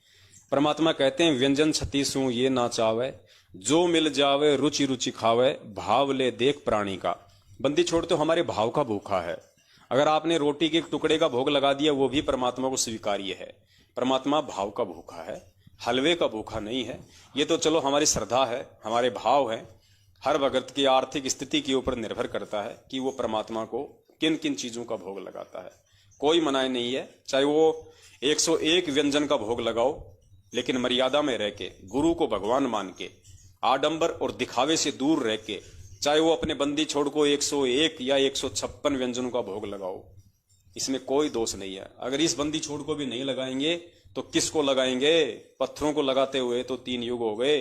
परमात्मा कहते हैं व्यंजन छत्तीसों ये ना चावे, जो मिल जावे रुचि रुचि खावे, भाव ले देख प्राणी का। बंदी छोड़ तो हमारे भाव का भूखा है। अगर आपने रोटी के एक टुकड़े का भोग लगा दिया वो भी परमात्मा को स्वीकार्य है। परमात्मा भाव का भूखा है, हलवे का भूखा नहीं है। ये तो चलो हमारी श्रद्धा है, हमारे भाव है। हर भगत की आर्थिक स्थिति के ऊपर निर्भर करता है कि वो परमात्मा को किन किन चीजों का भोग लगाता है। कोई मनाही नहीं है, चाहे वो 101 व्यंजन का भोग लगाओ, लेकिन मर्यादा में रह के, गुरु को भगवान मान के, आडंबर और दिखावे से दूर रह के, चाहे वो अपने बंदी छोड़ को 101 या 156 व्यंजनों का भोग लगाओ, इसमें कोई दोष नहीं है। अगर इस बंदी छोड़ को भी नहीं लगाएंगे तो किसको लगाएंगे? पत्थरों को लगाते हुए तो 3 युग हो गए,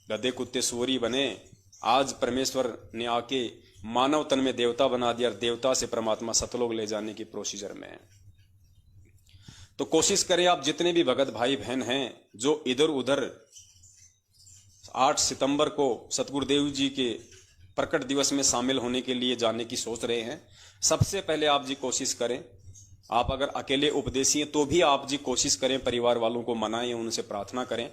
गधे कुत्ते सुअरी बने। आज परमेश्वर ने आके मानव तन में देवता बना दिया और देवता से परमात्मा सतलोक ले जाने की प्रोसीजर में है। तो कोशिश करें आप जितने भी भगत भाई बहन हैं जो इधर उधर 8 सितंबर को सतगुरुदेव जी के प्रकट दिवस में शामिल होने के लिए जाने की सोच रहे हैं, सबसे पहले आप जी कोशिश करें, आप अगर अकेले उपदेशी हैं तो भी आप जी कोशिश करें, परिवार वालों को मनाएं, उनसे प्रार्थना करें।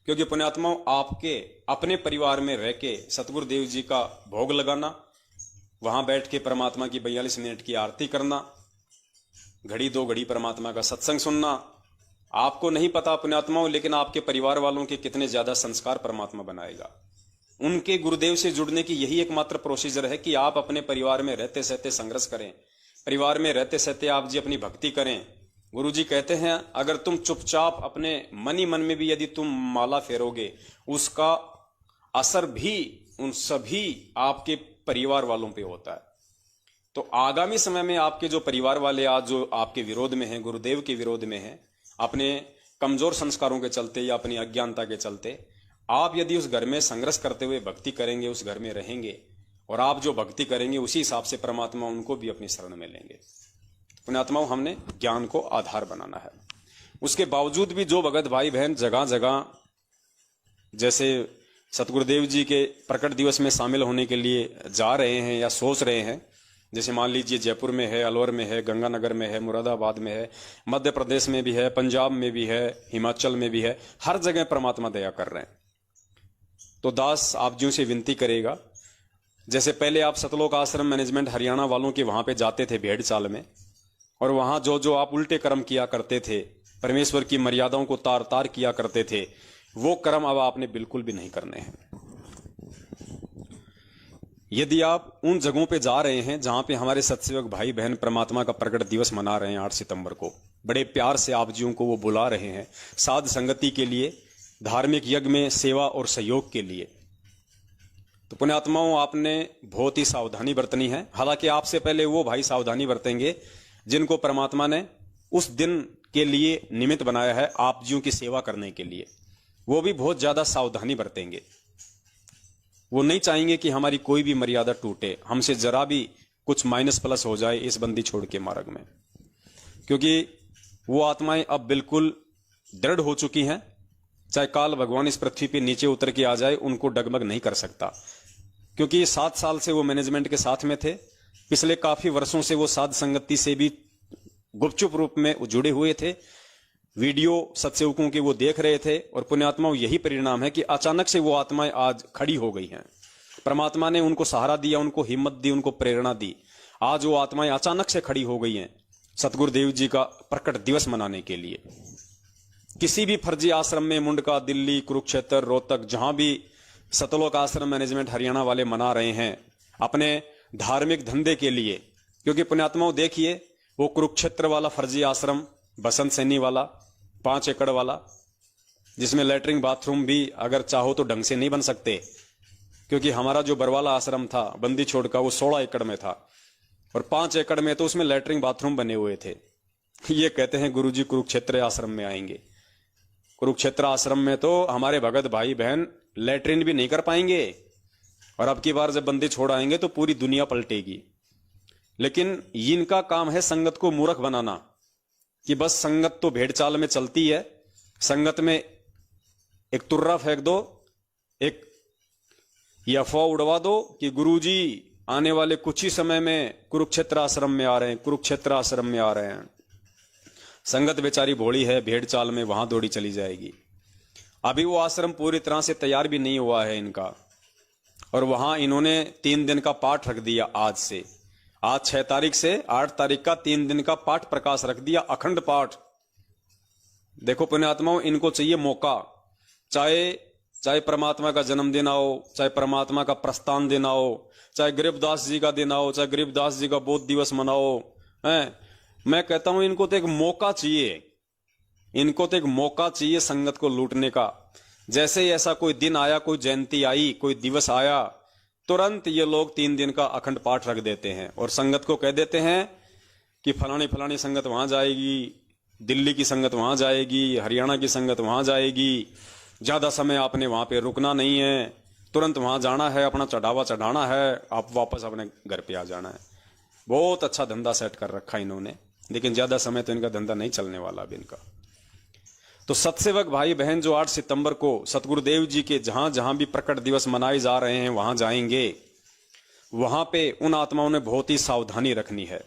क्योंकि पुण्यात्माओं, आपके अपने परिवार में रह के सतगुरुदेव जी का भोग लगाना, वहां बैठ के परमात्मा की 42 मिनट की आरती करना, घड़ी 2 घड़ी परमात्मा का सत्संग सुनना, आपको नहीं पता पुण्यात्माओं, लेकिन आपके परिवार वालों के कितने ज्यादा संस्कार परमात्मा बनाएगा। उनके गुरुदेव से जुड़ने की यही एकमात्र प्रोसीजर है कि आप अपने परिवार में रहते सहते संघर्ष करें, परिवार में रहते सहते आप जी अपनी भक्ति करें। गुरु जी कहते हैं अगर तुम चुपचाप अपने मन ही मन में भी यदि तुम माला फेरोगे, उसका असर भी उन सभी आपके परिवार वालों पे होता है। तो आगामी समय में आपके जो परिवार वाले आज जो आपके विरोध में हैं, गुरुदेव के विरोध में हैं, अपने कमजोर संस्कारों के चलते या अपनी अज्ञानता के चलते, आप यदि उस घर में संघर्ष करते हुए भक्ति करेंगे, उस घर में रहेंगे, और आप जो भक्ति करेंगे उसी हिसाब से परमात्मा उनको भी अपनी शरण में लेंगे। पुण्यात्माओं, हमने ज्ञान को आधार बनाना है। उसके बावजूद भी जो भगत भाई बहन जगह जगह जैसे सतगुरुदेव जी के प्रकट दिवस में शामिल होने के लिए जा रहे हैं या सोच रहे हैं, जैसे मान लीजिए जयपुर में है, अलवर में है, गंगानगर में है, मुरादाबाद में है, मध्य प्रदेश में भी है, पंजाब में भी है, हिमाचल में भी है, हर जगह परमात्मा दया कर रहे हैं। तो दास आप जी से विनती करेगा, जैसे पहले आप सतलोक आश्रम मैनेजमेंट हरियाणा वालों के वहां पे जाते थे भेड़ चाल में, और वहां जो जो आप उल्टे कर्म किया करते थे, परमेश्वर की मर्यादाओं को तार तार किया करते थे, वो कर्म अब आपने बिल्कुल भी नहीं करने हैं। यदि आप उन जगहों पे जा रहे हैं जहां पे हमारे सत्सेवक भाई बहन परमात्मा का प्रकट दिवस मना रहे हैं 8 सितंबर को, बड़े प्यार से आप जियों को वो बुला रहे हैं साध संगति के लिए, धार्मिक यज्ञ में सेवा और सहयोग के लिए, तो पुण्यात्माओं आपने बहुत ही सावधानी बरतनी है। हालांकि आपसे पहले वो भाई सावधानी बरतेंगे जिनको परमात्मा ने उस दिन के लिए निमित्त बनाया है आप जियों की सेवा करने के लिए, वो भी बहुत ज्यादा सावधानी बरतेंगे। वो नहीं चाहेंगे कि हमारी कोई भी मर्यादा टूटे, हमसे जरा भी कुछ माइनस प्लस हो जाए इस बंदी छोड़ के मार्ग में, क्योंकि वो आत्माएं अब बिल्कुल दृढ़ हो चुकी हैं। चाहे काल भगवान इस पृथ्वी पे नीचे उतर के आ जाए, उनको डगमग नहीं कर सकता, क्योंकि 7 साल से वो मैनेजमेंट के साथ में थे। पिछले काफी वर्षों से वो साध संगति से भी गुपचुप रूप में जुड़े हुए थे, वीडियो सत्सेवकों के वो देख रहे थे, और पुण्यात्माओं यही परिणाम है कि अचानक से वो आत्माएं आज खड़ी हो गई हैं। परमात्मा ने उनको सहारा दिया, उनको हिम्मत दी, उनको प्रेरणा दी। आज वो आत्माएं अचानक से खड़ी हो गई हैं सतगुरुदेव जी का प्रकट दिवस मनाने के लिए। किसी भी फर्जी आश्रम में, मुंडका, दिल्ली, कुरुक्षेत्र, रोहतक, जहां भी सतलोक आश्रम मैनेजमेंट हरियाणा वाले मना रहे हैं अपने धार्मिक धंधे के लिए, क्योंकि पुण्यात्माओं देखिए वो कुरुक्षेत्र वाला फर्जी आश्रम, बसंत सैनी वाला 5 एकड़ वाला, जिसमें लैट्रिन बाथरूम भी अगर चाहो तो ढंग से नहीं बन सकते, क्योंकि हमारा जो बरवाला आश्रम था बंदी छोड़ का, वो 16 एकड़ में था, और 5 एकड़ में तो उसमें लैट्रिन बाथरूम बने हुए थे। ये कहते हैं गुरुजी कुरुक्षेत्र आश्रम में आएंगे। कुरुक्षेत्र आश्रम में तो हमारे भगत भाई बहन लैट्रिन भी नहीं कर पाएंगे, और अब की बार जब बंदी छोड़ आएंगे तो पूरी दुनिया पलटेगी। लेकिन इनका काम है संगत को मूर्ख बनाना, कि बस संगत तो भेड़ चाल में चलती है, संगत में एक तुर्रा फेंक दो, एक ये अफवाह उड़वा दो कि गुरुजी आने वाले कुछ ही समय में कुरुक्षेत्र आश्रम में आ रहे हैं, कुरुक्षेत्र आश्रम में आ रहे हैं। संगत बेचारी भोली है, भेड़ चाल में वहां दौड़ी चली जाएगी। अभी वो आश्रम पूरी तरह से तैयार भी नहीं हुआ है इनका, और वहां इन्होंने 3 दिन का पाठ रख दिया। आज 6 तारीख से 8 तारीख का 3 दिन का पाठ प्रकाश रख दिया, अखंड पाठ। देखो पुण्यात्माओं, इनको चाहिए मौका, चाहे परमात्मा का जन्मदिन हो, चाहे परमात्मा का प्रस्थान दिन हो, चाहे गरीबदास जी का दिन हो, चाहे गरीबदास जी का बोध दिवस मनाओ, हैं। मैं कहता हूं इनको तो एक मौका चाहिए, इनको तो एक मौका चाहिए संगत को लूटने का। जैसे ही ऐसा कोई दिन आया, कोई जयंती आई, कोई दिवस आया, तुरंत ये लोग 3 दिन का अखंड पाठ रख देते हैं और संगत को कह देते हैं कि फलानी फलानी संगत वहां जाएगी, दिल्ली की संगत वहां जाएगी, हरियाणा की संगत वहां जाएगी, ज्यादा समय आपने वहां पे रुकना नहीं है, तुरंत वहां जाना है, अपना चढ़ावा चढ़ाना है, आप वापस अपने घर पे आ जाना है। बहुत अच्छा धंधा सेट कर रखा इन्होंने, लेकिन ज्यादा समय तो इनका धंधा नहीं चलने वाला अब इनका। तो सत्सेवक भाई बहन जो 8 सितंबर को सतगुरुदेव जी के जहां जहां भी प्रकट दिवस मनाए जा रहे हैं वहां जाएंगे, वहां पे उन आत्माओं ने बहुत ही सावधानी रखनी है।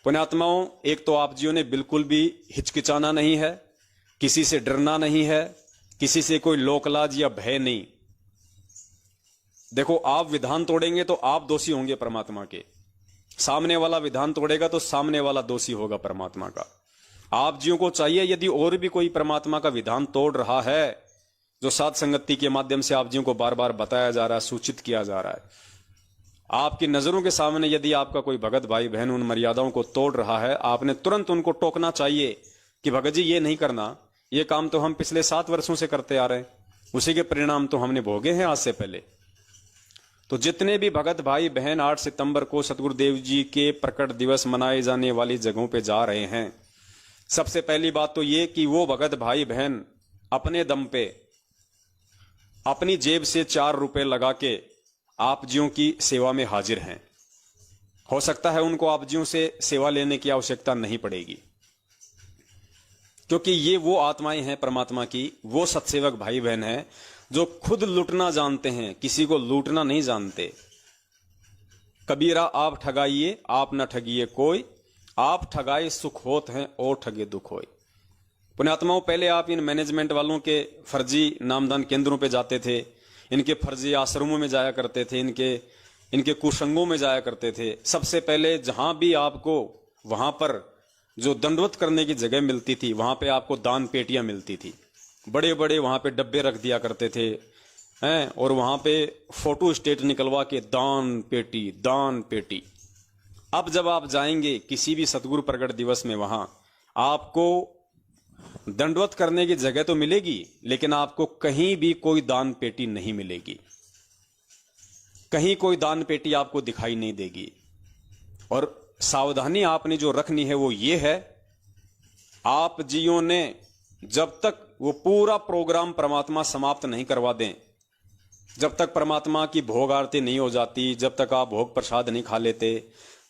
पुण्यात्माओं, एक तो आप जियों ने बिल्कुल भी हिचकिचाना नहीं है, किसी से डरना नहीं है, किसी से कोई लोकलाज या भय नहीं। देखो, आप विधान तोड़ेंगे तो आप दोषी होंगे परमात्मा के, सामने वाला विधान तोड़ेगा तो सामने वाला दोषी होगा परमात्मा का। आप जियों को चाहिए, यदि और भी कोई परमात्मा का विधान तोड़ रहा है, जो साध संगति के माध्यम से आप जियों को बार बार बताया जा रहा है, सूचित किया जा रहा है, आपकी नजरों के सामने यदि आपका कोई भगत भाई बहन उन मर्यादाओं को तोड़ रहा है, आपने तुरंत उनको टोकना चाहिए कि भगत जी ये नहीं करना, ये काम तो हम पिछले 7 वर्षों से करते आ रहे हैं, उसी के परिणाम तो हमने भोगे हैं आज से पहले। तो जितने भी भगत भाई बहन 8 सितंबर को सतगुरुदेव जी के प्रकट दिवस मनाए जाने वाली जगहों पे जा रहे हैं, सबसे पहली बात तो ये कि वो भगत भाई बहन अपने दम पे अपनी जेब से 4 रुपए लगा के आप जियों की सेवा में हाजिर हैं। हो सकता है उनको आप जियों से सेवा लेने की आवश्यकता नहीं पड़ेगी, क्योंकि ये वो आत्माएं हैं परमात्मा की, वो सत्सेवक भाई बहन हैं जो खुद लूटना जानते हैं, किसी को लूटना नहीं जानते। कबीरा आप ठगाइए आप न ठगिए कोई, आप ठगाए सुख होत हैं और ठगे दुख होए। पुण्यात्माओं, पहले आप इन मैनेजमेंट वालों के फर्जी नामदान केंद्रों पे जाते थे, इनके फर्जी आश्रमों में जाया करते थे, इनके कुसंगों में जाया करते थे। सबसे पहले जहां भी आपको वहां पर जो दंडवत करने की जगह मिलती थी, वहां पे आपको दान पेटियां मिलती थी। बड़े बड़े वहां पे डब्बे रख दिया करते थे हैं, और वहां पे फोटो स्टेट निकलवा के दान पेटी दान पेटी। अब जब आप जाएंगे किसी भी सतगुरु प्रकट दिवस में, वहां आपको दंडवत करने की जगह तो मिलेगी, लेकिन आपको कहीं भी कोई दान पेटी नहीं मिलेगी, कहीं कोई दान पेटी आपको दिखाई नहीं देगी। और सावधानी आपने जो रखनी है वो ये है, आप जियों ने जब तक वो पूरा प्रोग्राम परमात्मा समाप्त नहीं करवा दें, जब तक परमात्मा की भोग आरती नहीं हो जाती, जब तक आप भोग प्रसाद नहीं खा लेते,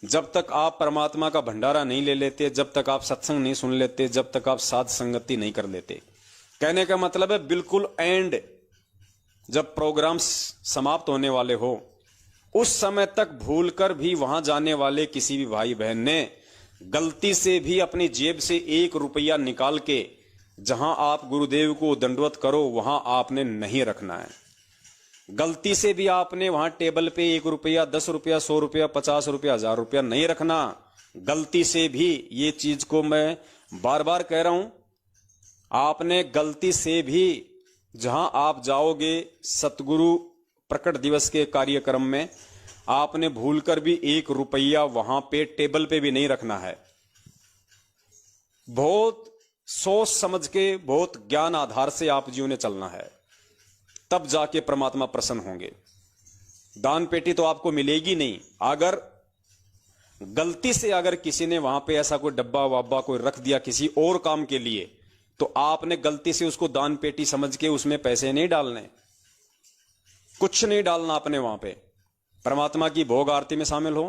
जब तक आप परमात्मा का भंडारा नहीं ले लेते, जब तक आप सत्संग नहीं सुन लेते, जब तक आप साध संगति नहीं कर लेते। कहने का मतलब है बिल्कुल एंड, जब प्रोग्राम समाप्त होने वाले हो उस समय तक भूलकर भी वहां जाने वाले किसी भी भाई बहन ने गलती से भी अपनी जेब से 1 रुपया निकाल के जहां आप गुरुदेव को दंडवत करो वहां आपने नहीं रखना है। गलती से भी आपने वहां टेबल पे 1 रुपया, 10 रुपया, 100 रुपया, 50 रुपया, 1000 रुपया नहीं रखना। गलती से भी, ये चीज को मैं बार बार कह रहा हूं, आपने गलती से भी जहां आप जाओगे सतगुरु प्रकट दिवस के कार्यक्रम में, आपने भूलकर भी 1 रुपया वहां पे टेबल पे भी नहीं रखना है। बहुत सोच समझ के, बहुत ज्ञान आधार से आप जीव ने चलना है, तब जाके परमात्मा प्रसन्न होंगे। दान पेटी तो आपको मिलेगी नहीं। अगर गलती से अगर किसी ने वहां पे ऐसा कोई डब्बा वब्बा कोई रख दिया किसी और काम के लिए, तो आपने गलती से उसको दान पेटी समझ के उसमें पैसे नहीं डालने, कुछ नहीं डालना आपने वहां पे। परमात्मा की भोग आरती में शामिल हो,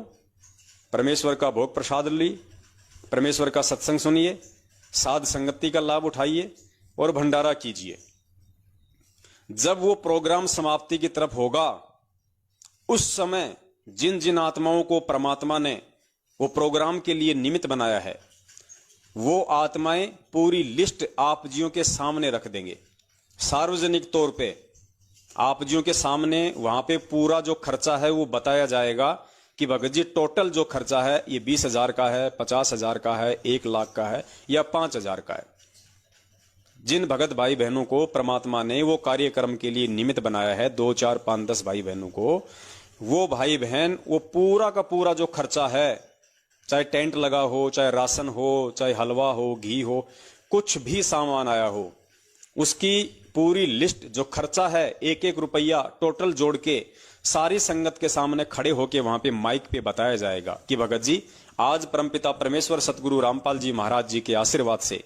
परमेश्वर का भोग प्रसाद ली, परमेश्वर का सत्संग सुनिए, साध संगति का लाभ उठाइए और भंडारा कीजिए। जब वो प्रोग्राम समाप्ति की तरफ होगा, उस समय जिन जिन आत्माओं को परमात्मा ने वो प्रोग्राम के लिए निमित्त बनाया है, वो आत्माएं पूरी लिस्ट आप जियों के सामने रख देंगे। सार्वजनिक तौर पे आप जियों के सामने वहां पे पूरा जो खर्चा है वो बताया जाएगा कि भगत जी टोटल जो खर्चा है ये 20,000 का है, 50,000 का है, 1 लाख का है या 5,000 का है। जिन भगत भाई बहनों को परमात्मा ने वो कार्यक्रम के लिए निमित्त बनाया है, 2, 4, 5, 10 भाई बहनों को, वो भाई बहन वो पूरा का पूरा जो खर्चा है, चाहे टेंट लगा हो, चाहे राशन हो, चाहे हलवा हो, घी हो, कुछ भी सामान आया हो, उसकी पूरी लिस्ट जो खर्चा है 1-1 रुपया टोटल जोड़ के सारी संगत के सामने खड़े होके वहां पे माइक पे बताया जाएगा कि भगत जी आज परमपिता परमेश्वर सतगुरु रामपाल जी महाराज जी के आशीर्वाद से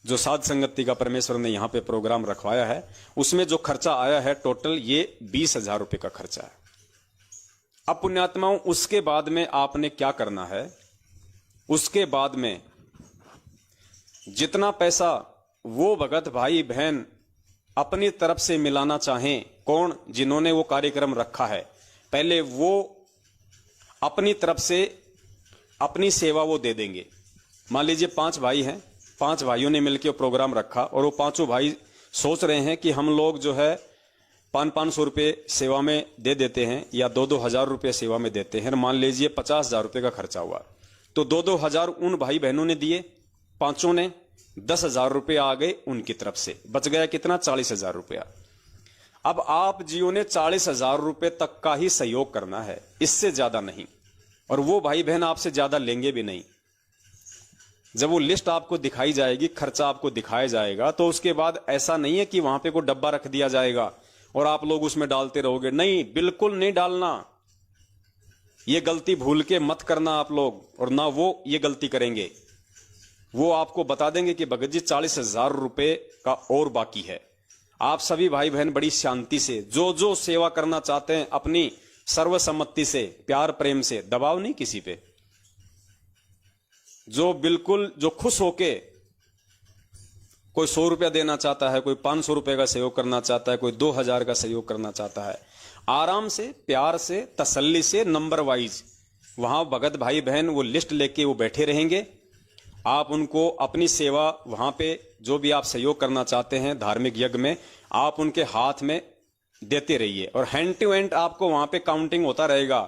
जो साध संगति का परमेश्वर ने यहाँ पे प्रोग्राम रखवाया है, उसमें जो खर्चा आया है टोटल ये 20,000 रुपए का खर्चा है। अब पुण्यात्माओं, उसके बाद में आपने क्या करना है, उसके बाद में जितना पैसा वो भगत भाई बहन अपनी तरफ से मिलाना चाहें, कौन जिन्होंने वो कार्यक्रम रखा है, पहले वो अपनी तरफ से अपनी सेवा वो दे देंगे। मान लीजिए 5 भाई हैं, 5 भाइयों ने मिलकर प्रोग्राम रखा और वो 5 भाई सोच रहे हैं कि हम लोग जो है 500-500 रुपये सेवा में दे देते हैं या 2-2 हजार रुपये सेवा में देते हैं। मान लीजिए 50,000 रुपये का खर्चा हुआ, तो 2-2 हजार उन भाई बहनों ने दिए, 5 ने 10,000 रुपये आ गए उनकी तरफ से, बच गया कितना, 40,000 रुपया। अब आप जियो ने 40,000 रुपये तक का ही सहयोग करना है, इससे ज्यादा नहीं, और वो भाई बहन आपसे ज्यादा लेंगे भी नहीं। जब वो लिस्ट आपको दिखाई जाएगी, खर्चा आपको दिखाया जाएगा, तो उसके बाद ऐसा नहीं है कि वहां पे कोई डब्बा रख दिया जाएगा और आप लोग उसमें डालते रहोगे। नहीं, बिल्कुल नहीं डालना। ये गलती भूल के मत करना आप लोग, और ना वो ये गलती करेंगे। वो आपको बता देंगे कि भगत जी 40,000 रुपए का और बाकी है। आप सभी भाई बहन बड़ी शांति से जो जो सेवा करना चाहते हैं अपनी सर्वसम्मति से, प्यार प्रेम से, दबाव नहीं किसी पे, जो बिल्कुल जो खुश होके कोई 100 रुपया देना चाहता है, कोई 500 रुपए का सहयोग करना चाहता है, कोई 2000 का सहयोग करना चाहता है। आराम से, प्यार से, तसल्ली से, नंबर वाइज वहां भगत भाई बहन वो लिस्ट लेके वो बैठे रहेंगे। आप उनको अपनी सेवा वहां पे जो भी आप सहयोग करना चाहते हैं धार्मिक यज्ञ में, आप उनके हाथ में देते रहिए और हैंड टू हैंड आपको वहां पे काउंटिंग होता रहेगा।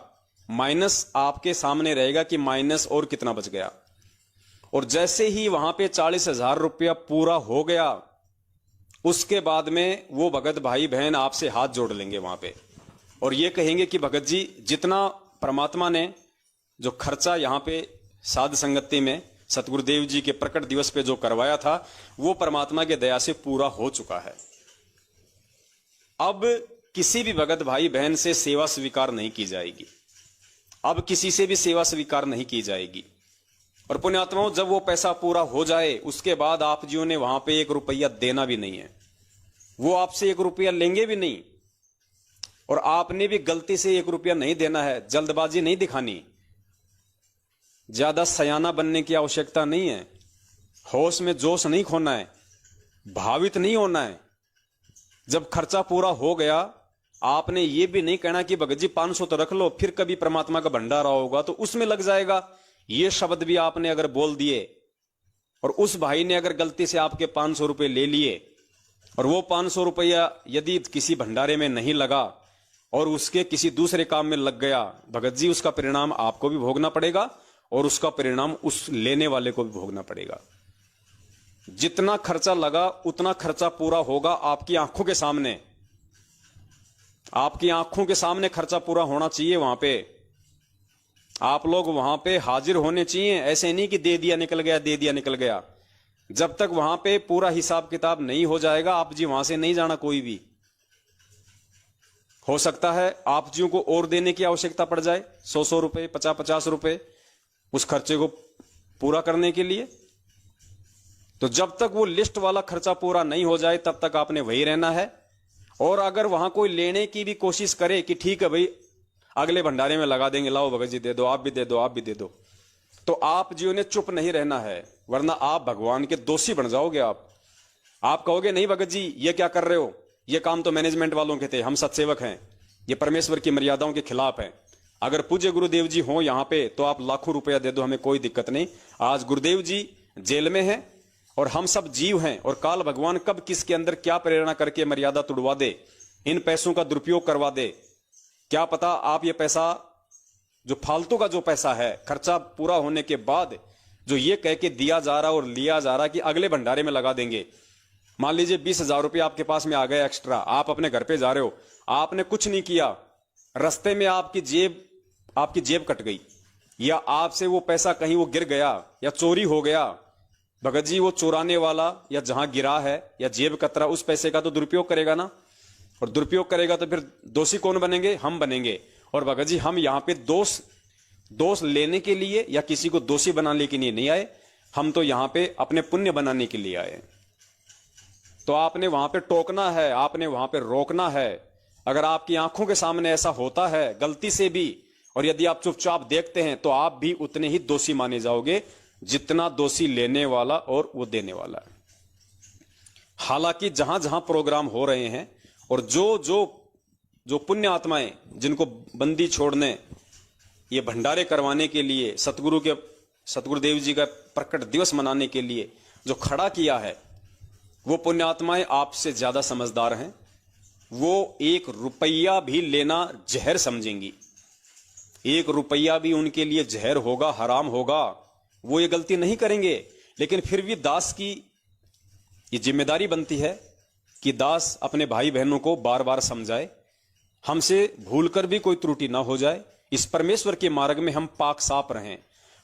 माइनस आपके सामने रहेगा कि माइनस और कितना बच गया। और जैसे ही वहां पे 40,000 रुपया पूरा हो गया, उसके बाद में वो भगत भाई बहन आपसे हाथ जोड़ लेंगे वहां पे और ये कहेंगे कि भगत जी, जितना परमात्मा ने जो खर्चा यहाँ पे साध संगति में सतगुरुदेव जी के प्रकट दिवस पे जो करवाया था, वो परमात्मा के दया से पूरा हो चुका है। अब किसी भी भगत भाई बहन से सेवा स्वीकार नहीं की जाएगी। अब किसी से भी सेवा स्वीकार नहीं की जाएगी। और पुण्यात्माओं, जब वो पैसा पूरा हो जाए, उसके बाद आप जियों ने वहां पे 1 रुपया देना भी नहीं है। वो आपसे 1 रुपया लेंगे भी नहीं और आपने भी गलती से 1 रुपया नहीं देना है। जल्दबाजी नहीं दिखानी, ज्यादा सयाना बनने की आवश्यकता नहीं है, होश में जोश नहीं खोना है, भावित नहीं होना है। जब खर्चा पूरा हो गया, आपने ये भी नहीं कहना कि भगत जी 500 तो रख लो, फिर कभी परमात्मा का भंडारा होगा तो उसमें लग जाएगा। ये शब्द भी आपने अगर बोल दिए और उस भाई ने अगर गलती से आपके 500 रुपए ले लिए और वो 500 रुपया यदि किसी भंडारे में नहीं लगा और उसके किसी दूसरे काम में लग गया, भगत जी उसका परिणाम आपको भी भोगना पड़ेगा और उसका परिणाम उस लेने वाले को भी भोगना पड़ेगा। जितना खर्चा लगा उतना खर्चा पूरा होगा आपकी आंखों के सामने। आपकी आंखों के सामने खर्चा पूरा होना चाहिए। वहां पे आप लोग वहां पे हाजिर होने चाहिए। ऐसे नहीं कि दे दिया निकल गया, दे दिया निकल गया। जब तक वहां पे पूरा हिसाब किताब नहीं हो जाएगा, आप जी वहां से नहीं जाना। कोई भी हो सकता है आप जियों को और देने की आवश्यकता पड़ जाए, 100 रुपए, 50 रुपए उस खर्चे को पूरा करने के लिए। तो जब तक वो लिस्ट वाला खर्चा पूरा नहीं हो जाए, तब तक आपने वही रहना है। और अगर वहां कोई लेने की भी कोशिश करे कि ठीक है भाई अगले भंडारे में लगा देंगे, लाओ भगत जी दे दो, आप भी दे दो, आप भी दे दो, तो आप जियों ने चुप नहीं रहना है, वरना आप भगवान के दोषी बन जाओगे। आप कहोगे नहीं भगत जी ये क्या कर रहे हो, ये काम तो मैनेजमेंट वालों के थे, हम सत्सेवक हैं, ये परमेश्वर की मर्यादाओं के खिलाफ है। अगर पूज्य गुरुदेव जी हो यहां पे तो आप लाखों रुपया दे दो, हमें कोई दिक्कत नहीं। आज गुरुदेव जी जेल में हैं और हम सब जीव हैं और काल भगवान कब किसके अंदर क्या प्रेरणा करके मर्यादा तुड़वा दे, इन पैसों का दुरुपयोग करवा दे। क्या पता आप ये पैसा जो फालतू का जो पैसा है, खर्चा पूरा होने के बाद जो ये कह के दिया जा रहा और लिया जा रहा कि अगले भंडारे में लगा देंगे। मान लीजिए 20,000 रुपये आपके पास में आ गए एक्स्ट्रा, आप अपने घर पे जा रहे हो, आपने कुछ नहीं किया, रास्ते में आपकी जेब कट गई या आपसे वो पैसा कहीं वो गिर गया या चोरी हो गया, भगत जी वो चुराने वाला या जहां गिरा है या जेब कतरा उस पैसे का तो दुरुपयोग करेगा ना, और दुरुपयोग करेगा तो फिर दोषी कौन बनेंगे? हम बनेंगे। और भगत जी हम यहां पे दोष लेने के लिए या किसी को दोषी बनाने के लिए नहीं आए, हम तो यहां पे अपने पुण्य बनाने के लिए आए। तो आपने वहां पे टोकना है, आपने वहां पे रोकना है। अगर आपकी आंखों के सामने ऐसा होता है गलती से भी, और यदि आप चुपचाप देखते हैं, तो आप भी उतने ही दोषी माने जाओगे जितना दोषी लेने वाला और वो देने वाला है। हालांकि जहां जहां प्रोग्राम हो रहे हैं और जो पुण्य आत्माएं जिनको बंदी छोड़ने, ये भंडारे करवाने के लिए, सतगुरुदेव जी का प्रकट दिवस मनाने के लिए जो खड़ा किया है, वो पुण्य आत्माएं आपसे ज्यादा समझदार हैं। वो 1 रुपया भी लेना जहर समझेंगी। 1 रुपया भी उनके लिए जहर होगा, हराम होगा, वो ये गलती नहीं करेंगे। लेकिन फिर भी दास की ये जिम्मेदारी बनती है कि दास अपने भाई बहनों को बार बार समझाए, हमसे भूलकर भी कोई त्रुटि ना हो जाए। इस परमेश्वर के मार्ग में हम पाक साफ रहें,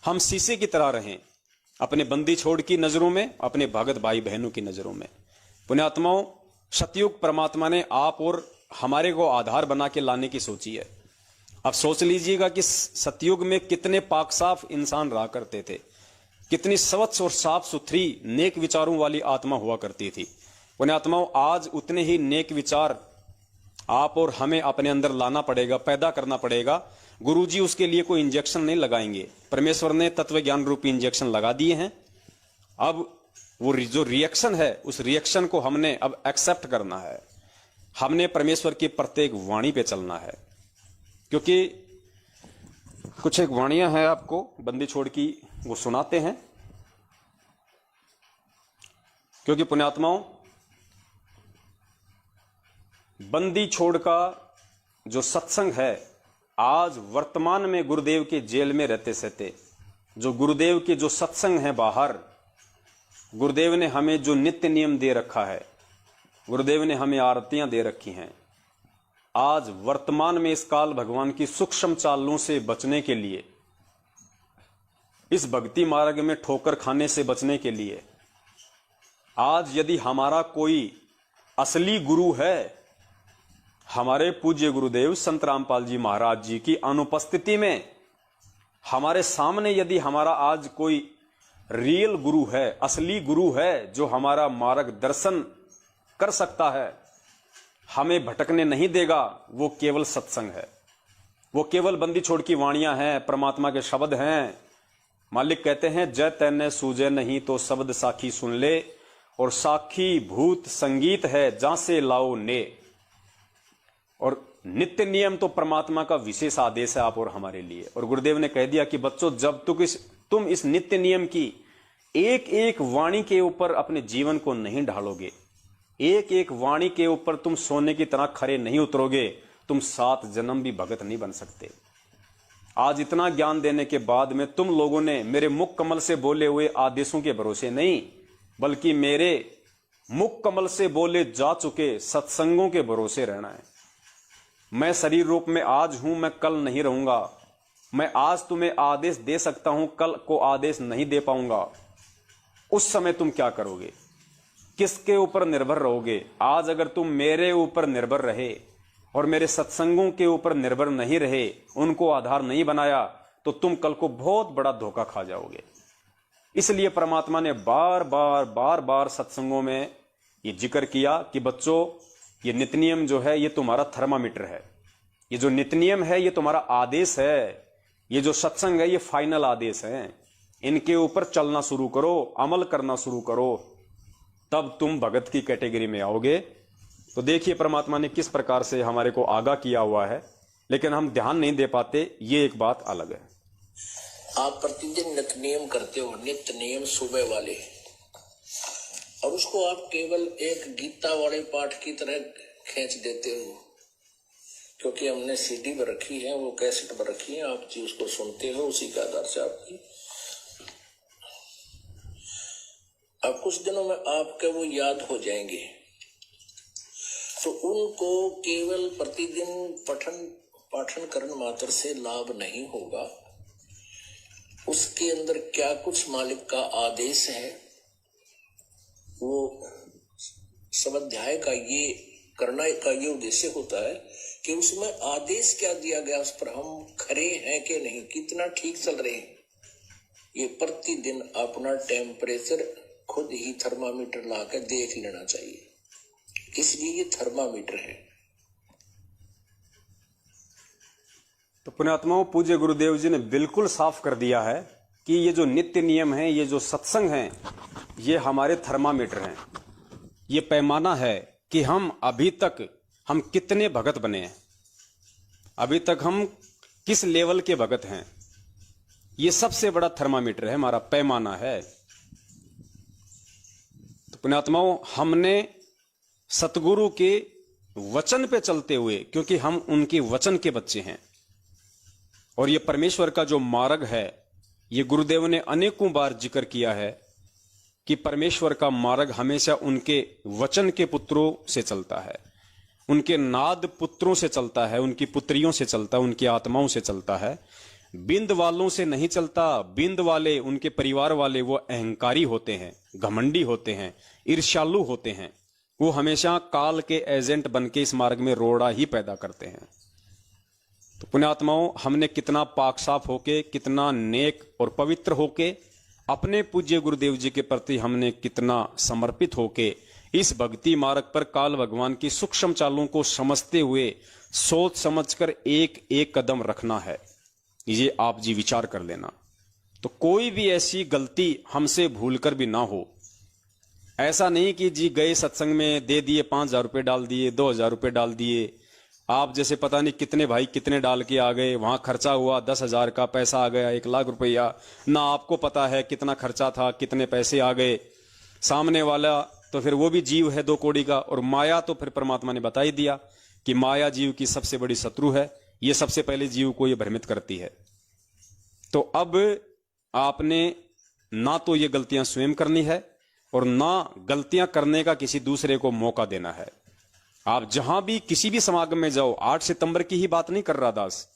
हम शीशे की तरह रहें, अपने बंदी छोड़ की नजरों में, अपने भगत भाई बहनों की नजरों में। पुण्यात्माओं, सतयुग परमात्मा ने आप और हमारे को आधार बना के लाने की सोची है। अब सोच लीजिएगा कि सतयुग में कितने पाक साफ इंसान रहा करते थे, कितनी स्वच्छ और साफ सुथरी नेक विचारों वाली आत्मा हुआ करती थी। पुण्यात्माओं, आज उतने ही नेक विचार आप और हमें अपने अंदर लाना पड़ेगा, पैदा करना पड़ेगा। गुरुजी उसके लिए कोई इंजेक्शन नहीं लगाएंगे, परमेश्वर ने तत्व ज्ञान रूपी इंजेक्शन लगा दिए हैं। अब वो जो रिएक्शन है, उस रिएक्शन को हमने अब एक्सेप्ट करना है। हमने परमेश्वर की प्रत्येक वाणी पे चलना है। क्योंकि कुछ एक वाणियां हैं आपको बंदी छोड़ की, वो सुनाते हैं। क्योंकि पुण्यात्माओं, बंदी छोड़ का जो सत्संग है, आज वर्तमान में गुरुदेव के जेल में रहते सहते जो गुरुदेव के जो सत्संग है बाहर, गुरुदेव ने हमें जो नित्य नियम दे रखा है, गुरुदेव ने हमें आरतियां दे रखी हैं, आज वर्तमान में इस काल भगवान की सूक्ष्म चालों से बचने के लिए, इस भक्ति मार्ग में ठोकर खाने से बचने के लिए, आज यदि हमारा कोई असली गुरु है, हमारे पूज्य गुरुदेव संत रामपाल जी महाराज जी की अनुपस्थिति में हमारे सामने यदि हमारा आज कोई रियल गुरु है, असली गुरु है, जो हमारा मार्गदर्शन कर सकता है, हमें भटकने नहीं देगा, वो केवल सत्संग है। वो केवल बंदी छोड़ की वाणियां हैं, परमात्मा के शब्द हैं। मालिक कहते हैं, जय तैने सूझे नहीं तो शब्द साखी सुन ले, और साखी भूत संगीत है जहां से लाओ ने। और नित्य नियम तो परमात्मा का विशेष आदेश है आप और हमारे लिए। और गुरुदेव ने कह दिया कि बच्चों, जब तुम इस नित्य नियम की एक एक वाणी के ऊपर अपने जीवन को नहीं ढालोगे, एक एक वाणी के ऊपर तुम सोने की तरह खरे नहीं उतरोगे, तुम 7 जन्म भी भगत नहीं बन सकते। आज इतना ज्ञान देने के बाद में तुम लोगों ने मेरे मुख कमल से बोले हुए आदेशों के भरोसे नहीं, बल्कि मेरे मुख कमल से बोले जा चुके सत्संगों के भरोसे रहना है। मैं शरीर रूप में आज हूं, मैं कल नहीं रहूंगा। मैं आज तुम्हें आदेश दे सकता हूं, कल को आदेश नहीं दे पाऊंगा। उस समय तुम क्या करोगे? किसके ऊपर निर्भर रहोगे? आज अगर तुम मेरे ऊपर निर्भर रहे और मेरे सत्संगों के ऊपर निर्भर नहीं रहे, उनको आधार नहीं बनाया, तो तुम कल को बहुत बड़ा धोखा खा जाओगे। इसलिए परमात्मा ने बार बार सत्संगों में ये जिक्र किया कि बच्चों, ये नित्य नियम जो है, ये तुम्हारा थर्मामीटर है। ये जो नित्य नियम है, ये तुम्हारा आदेश है। ये जो सत्संग है, ये फाइनल आदेश है। इनके ऊपर चलना शुरू करो, अमल करना शुरू करो, तब तुम भगत की कैटेगरी में आओगे। तो देखिए परमात्मा ने किस प्रकार से हमारे को आगाह किया हुआ है, लेकिन हम ध्यान नहीं दे पाते, ये एक बात अलग है। आप प्रतिदिन नित्य नियम करते हो, नित्य नियम सुबह वाले, और उसको आप केवल एक गीता वाले पाठ की तरह खींच देते हो, क्योंकि हमने सीडी पर रखी है, वो कैसेट पर रखी है, आप जी उसको सुनते हो, उसी के आधार से आपकी अब कुछ दिनों में आपके वो याद हो जाएंगे। तो उनको केवल प्रतिदिन पाठन करने मात्र से लाभ नहीं होगा। उसके अंदर क्या कुछ मालिक का आदेश है, वो स्वाध्याय का ये करना का ये उद्देश्य होता है कि उसमें आदेश क्या दिया गया, उस पर हम खरे हैं कि नहीं, कितना ठीक चल रहे हैं। ये प्रतिदिन अपना टेम्परेचर खुद ही थर्मामीटर लाकर देख लेना चाहिए, इसलिए ये थर्मामीटर है। तो पुण्यात्माओं, पूज्य गुरुदेव जी ने बिल्कुल साफ कर दिया है कि ये जो नित्य नियम है, ये जो सत्संग है, ये हमारे थर्मामीटर हैं। ये पैमाना है कि हम अभी तक हम कितने भगत बने हैं, अभी तक हम किस लेवल के भगत हैं। ये सबसे बड़ा थर्मामीटर है, हमारा पैमाना है। तो पुण्यात्माओं, हमने सतगुरु के वचन पे चलते हुए, क्योंकि हम उनके वचन के बच्चे हैं, और ये परमेश्वर का जो मार्ग है, ये गुरुदेव ने अनेकों बार जिक्र किया है कि परमेश्वर का मार्ग हमेशा उनके वचन के पुत्रों से चलता है, उनके नाद पुत्रों से चलता है, उनकी पुत्रियों से चलता है, उनकी आत्माओं से चलता है। बिंद वालों से नहीं चलता। बिंद वाले, उनके परिवार वाले, वो अहंकारी होते हैं, घमंडी होते हैं, ईर्ष्यालु होते हैं। वो हमेशा काल के एजेंट बन के इस मार्ग में रोड़ा ही पैदा करते हैं। तो पुण्यात्माओं, हमने कितना पाक साफ होके, कितना नेक और पवित्र होके, अपने पूज्य गुरुदेव जी के प्रति हमने कितना समर्पित होके इस भक्ति मार्ग पर काल भगवान की सूक्ष्म चालों को समझते हुए सोच समझकर एक एक कदम रखना है, ये आप जी विचार कर लेना। तो कोई भी ऐसी गलती हमसे भूलकर भी ना हो, ऐसा नहीं कि जी गए सत्संग में दे दिए 5,000 रुपये डाल दिए, 2,000 रुपये डाल दिए, आप जैसे पता नहीं कितने भाई कितने डाल के आ गए, वहां खर्चा हुआ 10,000 का, पैसा आ गया 1,00,000 रुपया, ना आपको पता है कितना खर्चा था, कितने पैसे आ गए। सामने वाला तो फिर वो भी जीव है 2 कौड़ी का, और माया तो फिर परमात्मा ने बता ही दिया कि माया जीव की सबसे बड़ी शत्रु है, ये सबसे पहले जीव को ये भ्रमित करती है। तो अब आपने ना तो ये गलतियां स्वयं करनी है और ना गलतियां करने का किसी दूसरे को मौका देना है। आप जहां भी किसी भी समागम में जाओ, 8 सितंबर की ही बात नहीं कर रहा दास,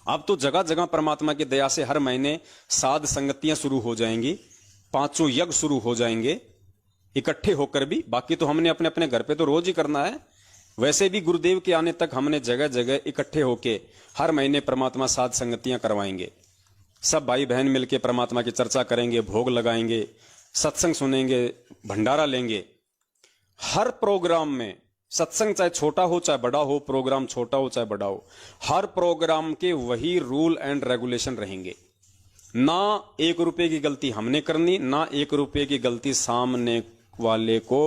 अब तो जगह जगह परमात्मा की दया से हर महीने साध संगतियां शुरू हो जाएंगी, 5 यज्ञ शुरू हो जाएंगे इकट्ठे होकर भी। बाकी तो हमने अपने अपने घर पे तो रोज ही करना है, वैसे भी गुरुदेव के आने तक हमने जगह जगह इकट्ठे होके हर महीने परमात्मा साध संगतियां करवाएंगे। सब भाई बहन मिलके परमात्मा की चर्चा करेंगे, भोग लगाएंगे, सत्संग सुनेंगे, भंडारा लेंगे। हर प्रोग्राम में सत्संग चाहे छोटा हो चाहे बड़ा हो, प्रोग्राम छोटा हो चाहे बड़ा हो, हर प्रोग्राम के वही रूल एंड रेगुलेशन रहेंगे। ना 1 रुपए की गलती हमने करनी, ना 1 रुपए की गलती सामने वाले को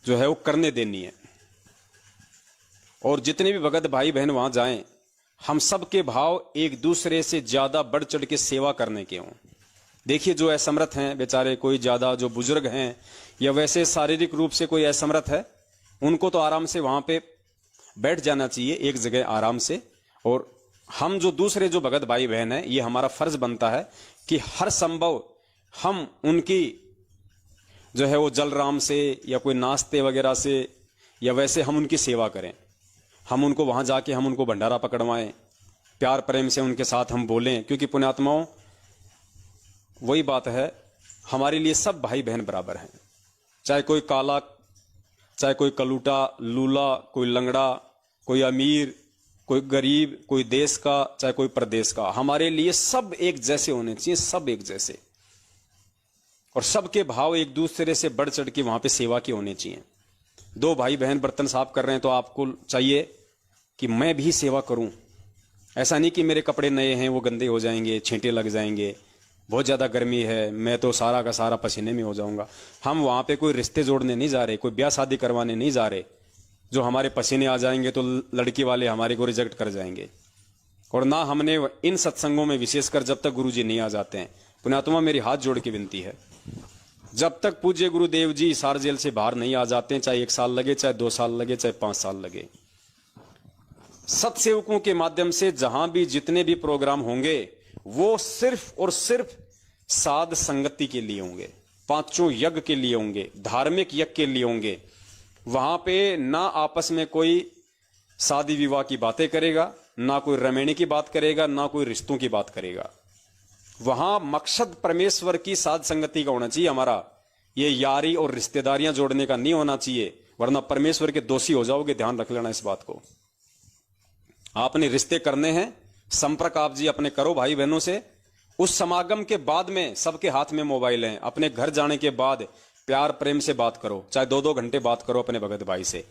जो है वो करने देनी है। और जितने भी भगत भाई बहन वहां जाएं, हम सबके भाव एक दूसरे से ज्यादा बढ़ चढ़ के सेवा करने के हों। देखिए जो असमर्थ हैं बेचारे, कोई ज्यादा जो बुजुर्ग हैं या वैसे शारीरिक रूप से कोई असमर्थ है, उनको तो आराम से वहां पे बैठ जाना चाहिए एक जगह आराम से। और हम जो दूसरे जो भगत भाई बहन हैं, ये हमारा फर्ज बनता है कि हर संभव हम उनकी जो है वो जलराम से या कोई नाश्ते वगैरह से या वैसे हम उनकी सेवा करें। हम उनको वहां जाके हम उनको भंडारा पकड़वाएं, प्यार प्रेम से उनके साथ हम बोलें, क्योंकि पुण्यात्माओं वही बात है, हमारे लिए सब भाई बहन बराबर हैं। चाहे कोई काला, चाहे कोई कलूटा लूला, कोई लंगड़ा, कोई अमीर, कोई गरीब, कोई देश का चाहे कोई प्रदेश का, हमारे लिए सब एक जैसे होने चाहिए, सब एक जैसे। और सबके भाव एक दूसरे से बढ़ चढ़ के वहां पे सेवा के होने चाहिए। 2 भाई बहन बर्तन साफ कर रहे हैं तो आपको चाहिए कि मैं भी सेवा करूं। ऐसा नहीं कि मेरे कपड़े नए हैं वो गंदे हो जाएंगे, छींटे लग जाएंगे, बहुत ज्यादा गर्मी है, मैं तो सारा का सारा पसीने में हो जाऊंगा। हम वहां पे कोई रिश्ते जोड़ने नहीं जा रहे, कोई ब्याह शादी करवाने नहीं जा रहे, जो हमारे पसीने आ जाएंगे तो लड़की वाले हमारे को रिजेक्ट कर जाएंगे। और ना हमने इन सत्संगों में विशेषकर जब तक गुरुजी नहीं आ जाते हैं, पुण्यात्मा मेरी हाथ जोड़ के विनती है, जब तक पूज्य गुरुदेव जी हिसार जेल से बाहर नहीं आ जाते हैं, चाहे 1 साल लगे, चाहे 2 साल लगे, चाहे 5 साल लगे, सत्सेवकों के माध्यम से जहां भी जितने भी प्रोग्राम होंगे वो सिर्फ और सिर्फ साध संगति के लिए होंगे, 5 यज्ञ के लिए होंगे, धार्मिक यज्ञ के लिए होंगे। वहां पे ना आपस में कोई शादी विवाह की बातें करेगा, ना कोई रमेणी की बात करेगा, ना कोई रिश्तों की बात करेगा। वहां मकसद परमेश्वर की साध संगति का होना चाहिए हमारा, ये यारी और रिश्तेदारियां जोड़ने का नहीं होना चाहिए, वरना परमेश्वर के दोषी हो जाओगे। ध्यान रख लेना इस बात को। आपने रिश्ते करने हैं, संपर्क आप जी अपने करो भाई बहनों से। उस समागम के बाद में सबके हाथ में मोबाइल हैं, अपने घर जाने के बाद प्यार प्रेम से बात करो, चाहे 2-2 घंटे बात करो अपने भगत भाई से,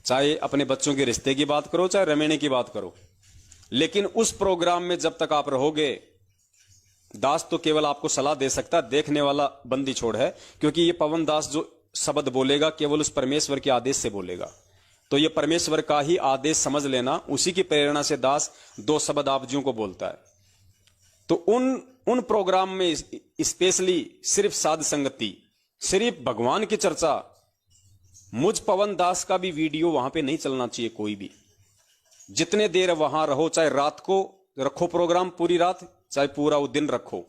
चाहे अपने बच्चों के रिश्ते की बात करो, चाहे रमेणे की बात करो। लेकिन उस प्रोग्राम में जब तक आप रहोगे, दास तो केवल आपको सलाह दे सकता, देखने वाला बंदी छोड़ है, क्योंकि ये पवन दास जो शब्द बोलेगा केवल उस परमेश्वर के आदेश से बोलेगा। तो ये परमेश्वर का ही आदेश समझ लेना, उसी की प्रेरणा से दास 2 शब्द आप जियों को बोलता है। तो उन प्रोग्राम में स्पेशली सिर्फ साध संगति, सिर्फ भगवान की चर्चा, मुझ पवन दास का भी वीडियो वहां पे नहीं चलना चाहिए कोई भी। जितने देर वहां रहो, चाहे रात को रखो प्रोग्राम पूरी रात, चाहे पूरा वो दिन रखो,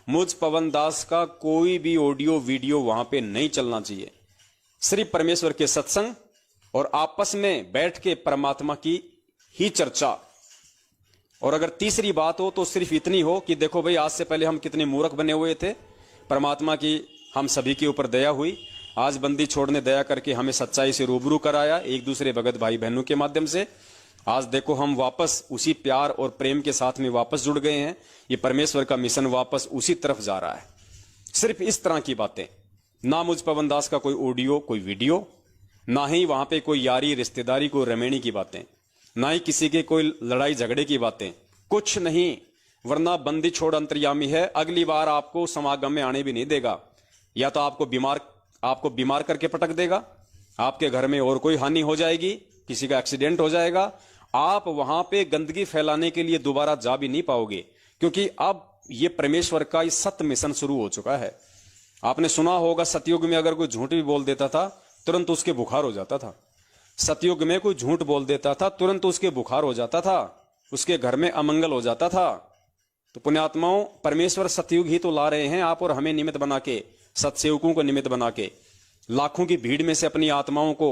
मुझ पवन दास का कोई भी ऑडियो वीडियो वहां पे नहीं चलना चाहिए। सिर्फ परमेश्वर के सत्संग और आपस में बैठ के परमात्मा की ही चर्चा। और अगर तीसरी बात हो तो सिर्फ इतनी हो कि देखो भाई, आज से पहले हम कितने मूर्ख बने हुए थे, परमात्मा की हम सभी के ऊपर दया हुई, आज बंदी छोड़ने दया करके हमें सच्चाई से रूबरू कराया एक दूसरे भगत भाई बहनों के माध्यम से। आज देखो हम वापस उसी प्यार और प्रेम के साथ में वापस जुड़ गए हैं, ये परमेश्वर का मिशन वापस उसी तरफ जा रहा है। सिर्फ इस तरह की बातें, ना मुझ पवन दास का कोई ऑडियो कोई वीडियो, ना ही वहां पे कोई यारी रिश्तेदारी कोई रमेणी की बातें, ना ही किसी के कोई लड़ाई झगड़े की बातें, कुछ नहीं। वरना बंदी छोड़ अंतर्यामी है, अगली बार आपको समागम में आने भी नहीं देगा, या तो आपको बीमार आपको बीमार करके पटक देगा, आपके घर में और कोई हानि हो जाएगी, किसी का एक्सीडेंट हो जाएगा, आप वहां पे गंदगी फैलाने के लिए दोबारा जा भी नहीं पाओगे, क्योंकि अब ये परमेश्वर का इस सत्य मिशन शुरू हो चुका है। आपने सुना होगा सतयुग में अगर कोई झूठ भी बोल देता था तुरंत उसके बुखार हो जाता था। सतयुग में कोई झूठ बोल देता था तुरंत उसके बुखार हो जाता था, उसके घर में अमंगल हो जाता था। तो पुण्यात्माओं, परमेश्वर सतयुग ही तो ला रहे हैं आप और हमें निमित्त बना के, सत्सेवकों को निमित्त बना के, लाखों की भीड़ में से अपनी आत्माओं को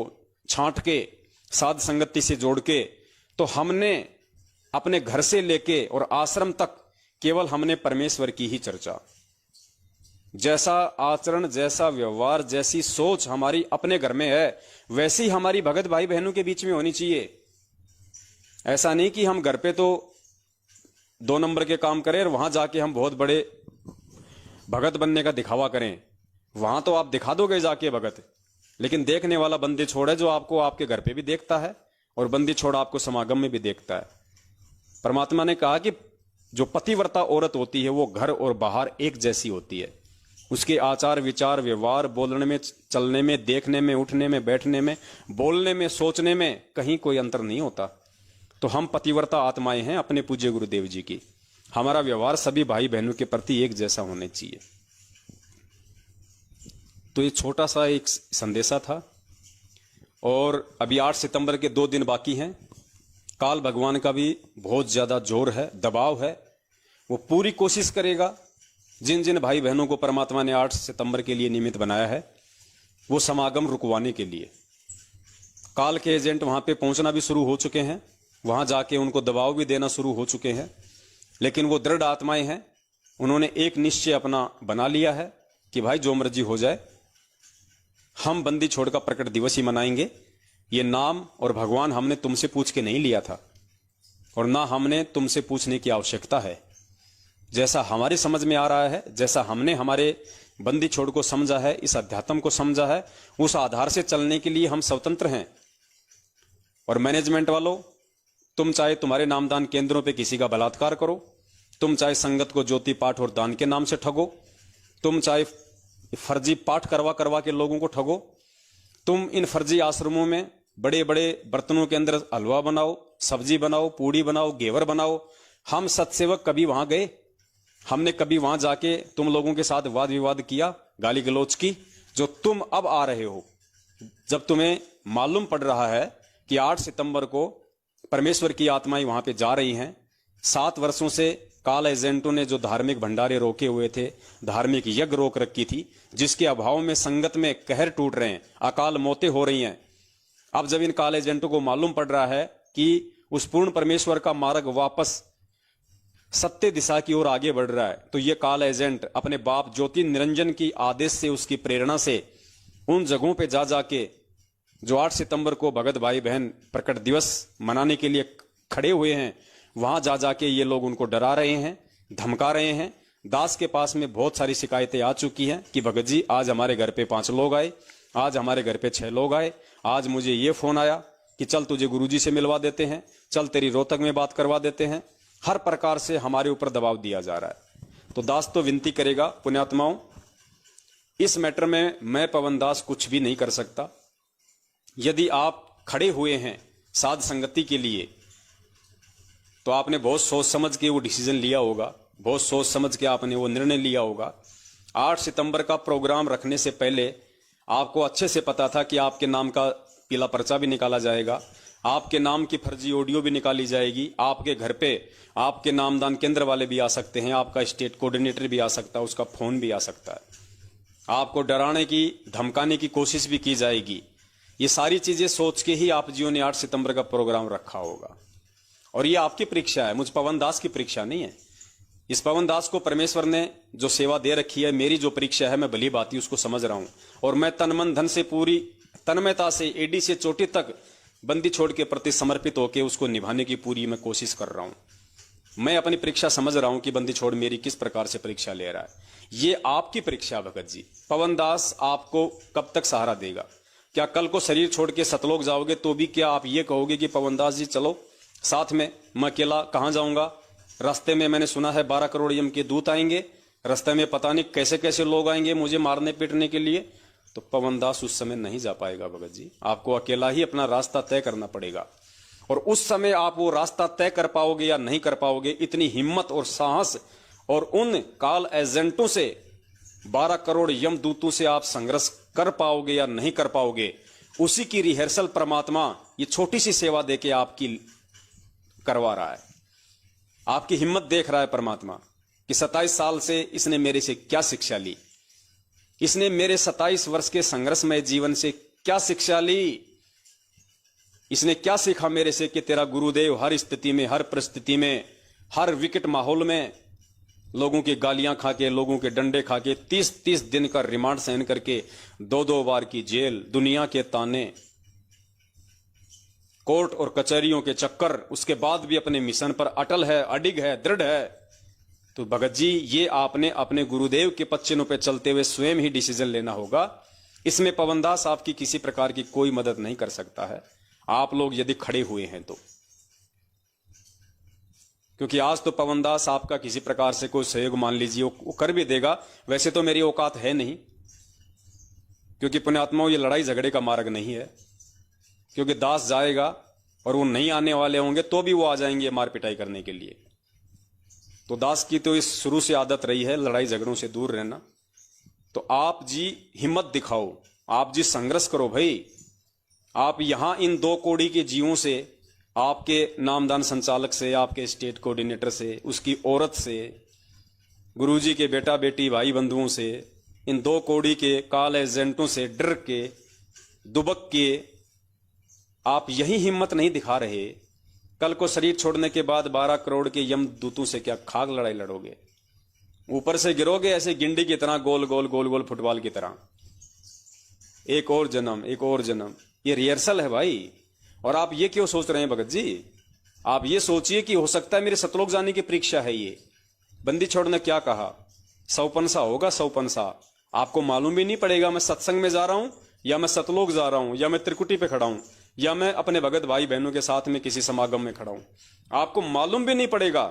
छांट के, साध संगति से जोड़ के। तो हमने अपने घर से लेके और आश्रम तक केवल हमने परमेश्वर की ही चर्चा, जैसा आचरण, जैसा व्यवहार, जैसी सोच हमारी अपने घर में है, वैसी हमारी भगत भाई बहनों के बीच में होनी चाहिए। ऐसा नहीं कि हम घर पे तो 2 नंबर के काम करें और वहां जाके हम बहुत बड़े भगत बनने का दिखावा करें। वहां तो आप दिखा दोगे जाके भगत, लेकिन देखने वाला बंदी छोड़ है जो आपको आपके घर पे भी देखता है और बंदी छोड़ आपको समागम में भी देखता है। परमात्मा ने कहा कि जो पतिव्रता औरत होती है वो घर और बाहर एक जैसी होती है। उसके आचार विचार व्यवहार, बोलने में, चलने में, देखने में, उठने में, बैठने में, बोलने में, सोचने में कहीं कोई अंतर नहीं होता। तो हम पतिव्रता आत्माएं हैं अपने पूज्य गुरुदेव जी की। हमारा व्यवहार सभी भाई बहनों के प्रति एक जैसा होना चाहिए। तो ये छोटा सा एक संदेशा था। और अभी 8 सितंबर के 2 दिन बाकी हैं। काल भगवान का भी बहुत ज्यादा जोर है, दबाव है। वो पूरी कोशिश करेगा जिन जिन भाई बहनों को परमात्मा ने 8 सितंबर के लिए निमित्त बनाया है वो समागम रुकवाने के लिए। काल के एजेंट वहां पे पहुंचना भी शुरू हो चुके हैं, वहां जाके उनको दबाव भी देना शुरू हो चुके हैं। लेकिन वो दृढ़ आत्माएं हैं, उन्होंने एक निश्चय अपना बना लिया है कि भाई जो मर्जी हो जाए, हम बंदी छोड़ का प्रकट दिवस ही मनाएंगे। ये नाम और भगवान हमने तुमसे पूछ के नहीं लिया था और ना हमने तुमसे पूछने की आवश्यकता है। जैसा हमारी समझ में आ रहा है, जैसा हमने हमारे बंदी छोड़ को समझा है, इस अध्यात्म को समझा है, उस आधार से चलने के लिए हम स्वतंत्र हैं। और मैनेजमेंट वालों, तुम चाहे तुम्हारे नामदान केंद्रों पे किसी का बलात्कार करो, तुम चाहे संगत को ज्योति पाठ और दान के नाम से ठगो, तुम चाहे फर्जी पाठ करवा करवा के लोगों को ठगो, तुम इन फर्जी आश्रमों में बड़े बड़े बर्तनों के अंदर हलवा बनाओ, सब्जी बनाओ, पूड़ी बनाओ, घेवर बनाओ। हम सत्सेवक कभी वहां गए? हमने कभी वहां जाके तुम लोगों के साथ वाद विवाद किया, गाली गलौज की? जो तुम अब आ रहे हो, जब तुम्हें मालूम पड़ रहा है कि 8 सितंबर को परमेश्वर की आत्माएं वहां पे जा रही हैं। 7 वर्षों से काल एजेंटों ने जो धार्मिक भंडारे रोके हुए थे, धार्मिक यज्ञ रोक रखी थी, जिसके अभाव में संगत में कहर टूट रहे हैं, अकाल मौतें हो रही हैं। अब जब इन काल एजेंटों को मालूम पड़ रहा है कि उस पूर्ण परमेश्वर का मार्ग वापस सत्य दिशा की ओर आगे बढ़ रहा है, तो ये काल एजेंट अपने बाप ज्योति निरंजन की आदेश से, उसकी प्रेरणा से उन जगहों पे जा जाके जो 8 सितंबर को भगत भाई बहन प्रकट दिवस मनाने के लिए खड़े हुए हैं, वहां जा जाके ये लोग उनको डरा रहे हैं, धमका रहे हैं। दास के पास में बहुत सारी शिकायतें आ चुकी हैं कि भगत जी आज हमारे घर पे 5 लोग आए, आज हमारे घर पे 6 लोग आए, आज मुझे ये फोन आया कि चल तुझे गुरुजी से मिलवा देते हैं, चल तेरी रोहतक में बात करवा देते हैं। हर प्रकार से हमारे ऊपर दबाव दिया जा रहा है। तो दास तो विनती करेगा, पुण्यात्माओं, इस मैटर में मैं पवन दास कुछ भी नहीं कर सकता। यदि आप खड़े हुए हैं साध संगति के लिए तो आपने बहुत सोच समझ के वो डिसीजन लिया होगा, बहुत सोच समझ के आपने वो निर्णय लिया होगा। 8 सितंबर का प्रोग्राम रखने से पहले आपको अच्छे से पता था कि आपके नाम का पीला पर्चा भी निकाला जाएगा, आपके नाम की फर्जी ऑडियो भी निकाली जाएगी, आपके घर पे आपके नामदान केंद्र वाले भी आ सकते हैं, आपका स्टेट कोऑर्डिनेटर भी आ सकता है, उसका फोन भी आ सकता है, आपको डराने की धमकाने की कोशिश भी की जाएगी। ये सारी चीजें सोच के ही आप जियो ने 8 सितंबर का प्रोग्राम रखा होगा। और ये आपकी परीक्षा है, मुझ पवन दास की परीक्षा नहीं है। इस पवन दास को परमेश्वर ने जो सेवा दे रखी है, मेरी जो परीक्षा है, मैं भली भांति उसको समझ रहा हूं और मैं तन मन धन से पूरी तन्मयता से एडी से चोटी तक बंदी छोड़ के प्रति समर्पित होकर उसको निभाने की पूरी मैं कोशिश कर रहा हूं। मैं अपनी परीक्षा समझ रहा हूं कि बंदी छोड़ मेरी किस प्रकार से परीक्षा ले रहा है। ये आपकी परीक्षा भगत जी। पवन दास आपको कब तक सहारा देगा? क्या कल को शरीर छोड़ के सतलोक जाओगे तो भी क्या आप ये कहोगे कि पवन दास जी चलो साथ में, मैं अकेला कहां जाऊंगा? रास्ते में मैंने सुना है 12 करोड़ यम के दूत आएंगे, रास्ते में पता नहीं कैसे कैसे लोग आएंगे मुझे मारने पीटने के लिए। तो पवनदास उस समय नहीं जा पाएगा भगत जी। आपको अकेला ही अपना रास्ता तय करना पड़ेगा, और उस समय आप वो रास्ता तय कर पाओगे या नहीं कर पाओगे, इतनी हिम्मत और साहस और उन काल एजेंटों से, 12 करोड़ यमदूतों से आप संघर्ष कर पाओगे या नहीं कर पाओगे, उसी की रिहर्सल परमात्मा ये छोटी सी सेवा देके आपकी करवा रहा है। आपकी हिम्मत देख रहा है परमात्मा कि 27 साल से इसने मेरे से क्या शिक्षा ली, इसने मेरे 27 वर्ष के संघर्षमय जीवन से क्या शिक्षा ली, इसने क्या सीखा मेरे से कि तेरा गुरुदेव हर स्थिति में, हर परिस्थिति में, हर विकट माहौल में लोगों की गालियां खा के, लोगों के डंडे खा के, 30-30 दिन का रिमांड सहन करके, 2-2 बार की जेल, दुनिया के ताने, कोर्ट और कचहरियों के चक्कर, उसके बाद भी अपने मिशन पर अटल है, अडिग है, दृढ़ है। तो भगत जी, ये आपने अपने गुरुदेव के पच्चीनों पे चलते हुए स्वयं ही डिसीजन लेना होगा। इसमें पवनदास आपकी किसी प्रकार की कोई मदद नहीं कर सकता है, आप लोग यदि खड़े हुए हैं तो। क्योंकि आज तो पवनदास आपका किसी प्रकार से कोई सहयोग मान लीजिए वो कर भी देगा, वैसे तो मेरी औकात है नहीं, क्योंकि पुण्यात्माओं ये लड़ाई झगड़े का मार्ग नहीं है। क्योंकि दास जाएगा और वो नहीं आने वाले होंगे तो भी वो आ जाएंगे मार पिटाई करने के लिए। तो दास की तो इस शुरू से आदत रही है लड़ाई झगड़ों से दूर रहना। तो आप जी हिम्मत दिखाओ, आप जी संघर्ष करो भाई। आप यहां इन 2 कौड़ी के जीवों से, आपके नामदान संचालक से, आपके स्टेट कोऑर्डिनेटर से, उसकी औरत से, गुरुजी के बेटा बेटी भाई बंधुओं से, इन 2 कौड़ी के काल एजेंटों से डर के, दुबक के आप यही हिम्मत नहीं दिखा रहे, कल को शरीर छोड़ने के बाद 12 करोड़ के यमदूतों से क्या खाक लड़ाई लड़ोगे? ऊपर से गिरोगे ऐसे गिंडी की तरह, गोल गोल गोल गोल फुटबॉल की तरह। एक और जन्म, एक और जन्म, ये रिहर्सल है भाई। और आप ये क्यों सोच रहे हैं भगत जी? आप ये सोचिए कि हो सकता है मेरे सतलोक जाने की परीक्षा है ये। बंदी छोड़ ने क्या कहा? 100 होगा, 100। आपको मालूम भी नहीं पड़ेगा मैं सत्संग में जा रहा हूं, या मैं सतलोक जा रहा हूं, या मैं त्रिकुटी पे खड़ा हूं, या मैं अपने भगत भाई बहनों के साथ में किसी समागम में खड़ा हूं। आपको मालूम भी नहीं पड़ेगा।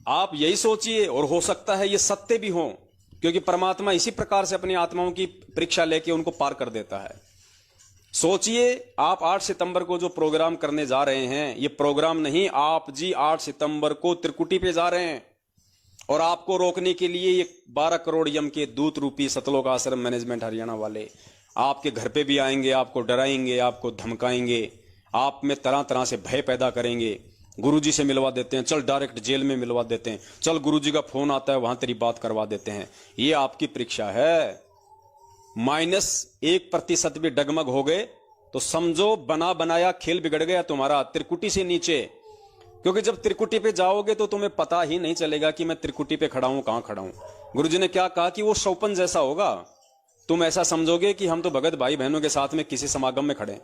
आप यही सोचिए, और हो सकता है ये सत्य भी हो, क्योंकि परमात्मा इसी प्रकार से अपनी आत्माओं की परीक्षा लेके उनको पार कर देता है। सोचिए, आप 8 सितंबर को जो प्रोग्राम करने जा रहे हैं, ये प्रोग्राम नहीं, आप जी 8 सितंबर को त्रिकुटी पे जा रहे हैं, और आपको रोकने के लिए ये 12 करोड़ यम के दूत रूपी सतलोक आश्रम मैनेजमेंट हरियाणा वाले आपके घर पे भी आएंगे, आपको डराएंगे, आपको धमकाएंगे, आप में तरह तरह से भय पैदा करेंगे। गुरुजी से मिलवा देते हैं, चल डायरेक्ट जेल में मिलवा देते हैं, चल गुरुजी का फोन आता है वहां तेरी बात करवा देते हैं। ये आपकी परीक्षा है। -1% भी डगमग हो गए तो समझो बना बनाया खेल बिगड़ गया तुम्हारा, त्रिकुटी से नीचे। क्योंकि जब त्रिकुटी पे जाओगे तो तुम्हें पता ही नहीं चलेगा कि मैं त्रिकुटी पे खड़ा हूं, कहां खड़ा हूं। गुरुजी ने क्या कहा कि वो शौपन जैसा होगा। तुम ऐसा समझोगे कि हम तो भगत भाई बहनों के साथ में किसी समागम में खड़े,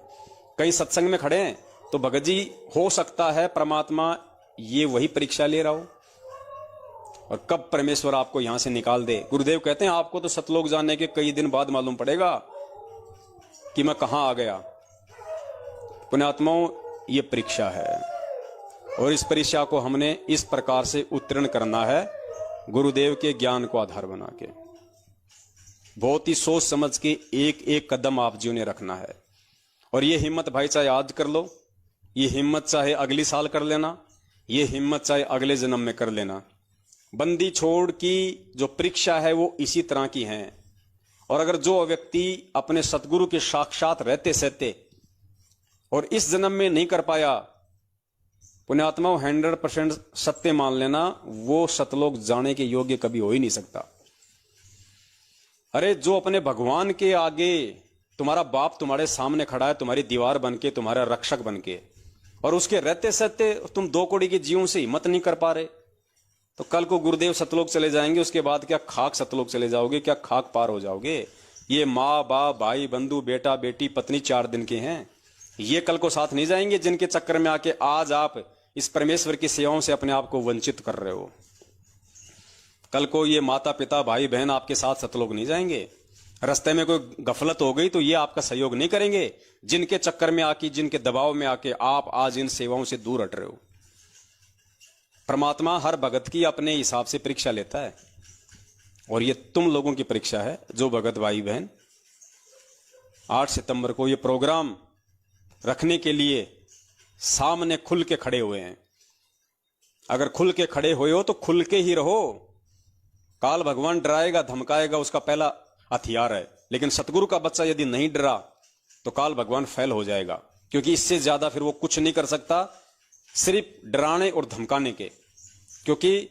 कहीं सत्संग में खड़े हैं। तो भगत जी, हो सकता है परमात्मा ये वही परीक्षा ले रहा हो, और कब परमेश्वर आपको यहां से निकाल दे। गुरुदेव कहते हैं आपको तो सतलोक जाने के कई दिन बाद मालूम पड़ेगा कि मैं कहां आ गया। पुण्यात्माओं, ये परीक्षा है, और इस परीक्षा को हमने इस प्रकार से उत्तीर्ण करना है, गुरुदेव के ज्ञान को आधार बना के। बहुत ही सोच समझ के एक एक कदम आप जी ने रखना है। और ये हिम्मत भाई चाहे आज कर लो, ये हिम्मत चाहे अगली साल कर लेना, ये हिम्मत चाहे अगले जन्म में कर लेना। बंदी छोड़ की जो परीक्षा है वो इसी तरह की है। और अगर जो व्यक्ति अपने सतगुरु के साक्षात रहते सहते और इस जन्म में नहीं कर पाया, पुण्यात्माओं 100% सत्य मान लेना, वो सतलोक जाने के योग्य कभी हो ही नहीं सकता। अरे जो अपने भगवान के आगे, तुम्हारा बाप तुम्हारे सामने खड़ा है, तुम्हारी दीवार बनके, तुम्हारा रक्षक बनके, और उसके रहते सहते तुम 2 कौड़ी के जीवों से हिम्मत नहीं कर पा रहे, तो कल को गुरुदेव सतलोक चले जाएंगे, उसके बाद क्या खाक सतलोक चले जाओगे, क्या खाक पार हो जाओगे। ये माँ बाप भाई बंधु बेटा बेटी पत्नी 4 दिन के हैं, ये कल को साथ नहीं जाएंगे, जिनके चक्कर में आके आज आप इस परमेश्वर की सेवाओं से अपने आप को वंचित कर रहे हो। कल को ये माता पिता भाई बहन आपके साथ सतलोक नहीं जाएंगे। रास्ते में कोई गफलत हो गई तो ये आपका सहयोग नहीं करेंगे, जिनके चक्कर में आके, जिनके दबाव में आके आप आज इन सेवाओं से दूर हट रहे हो। परमात्मा हर भगत की अपने हिसाब से परीक्षा लेता है, और ये तुम लोगों की परीक्षा है जो भगत भाई बहन 8 सितंबर को ये प्रोग्राम रखने के लिए सामने खुल के खड़े हुए हैं। अगर खुल के खड़े हुए हो तो खुल के ही रहो। काल भगवान डराएगा धमकाएगा, उसका पहला हथियार है। लेकिन सतगुरु का बच्चा यदि नहीं डरा तो काल भगवान फेल हो जाएगा, क्योंकि इससे ज्यादा फिर वो कुछ नहीं कर सकता सिर्फ डराने और धमकाने के, क्योंकि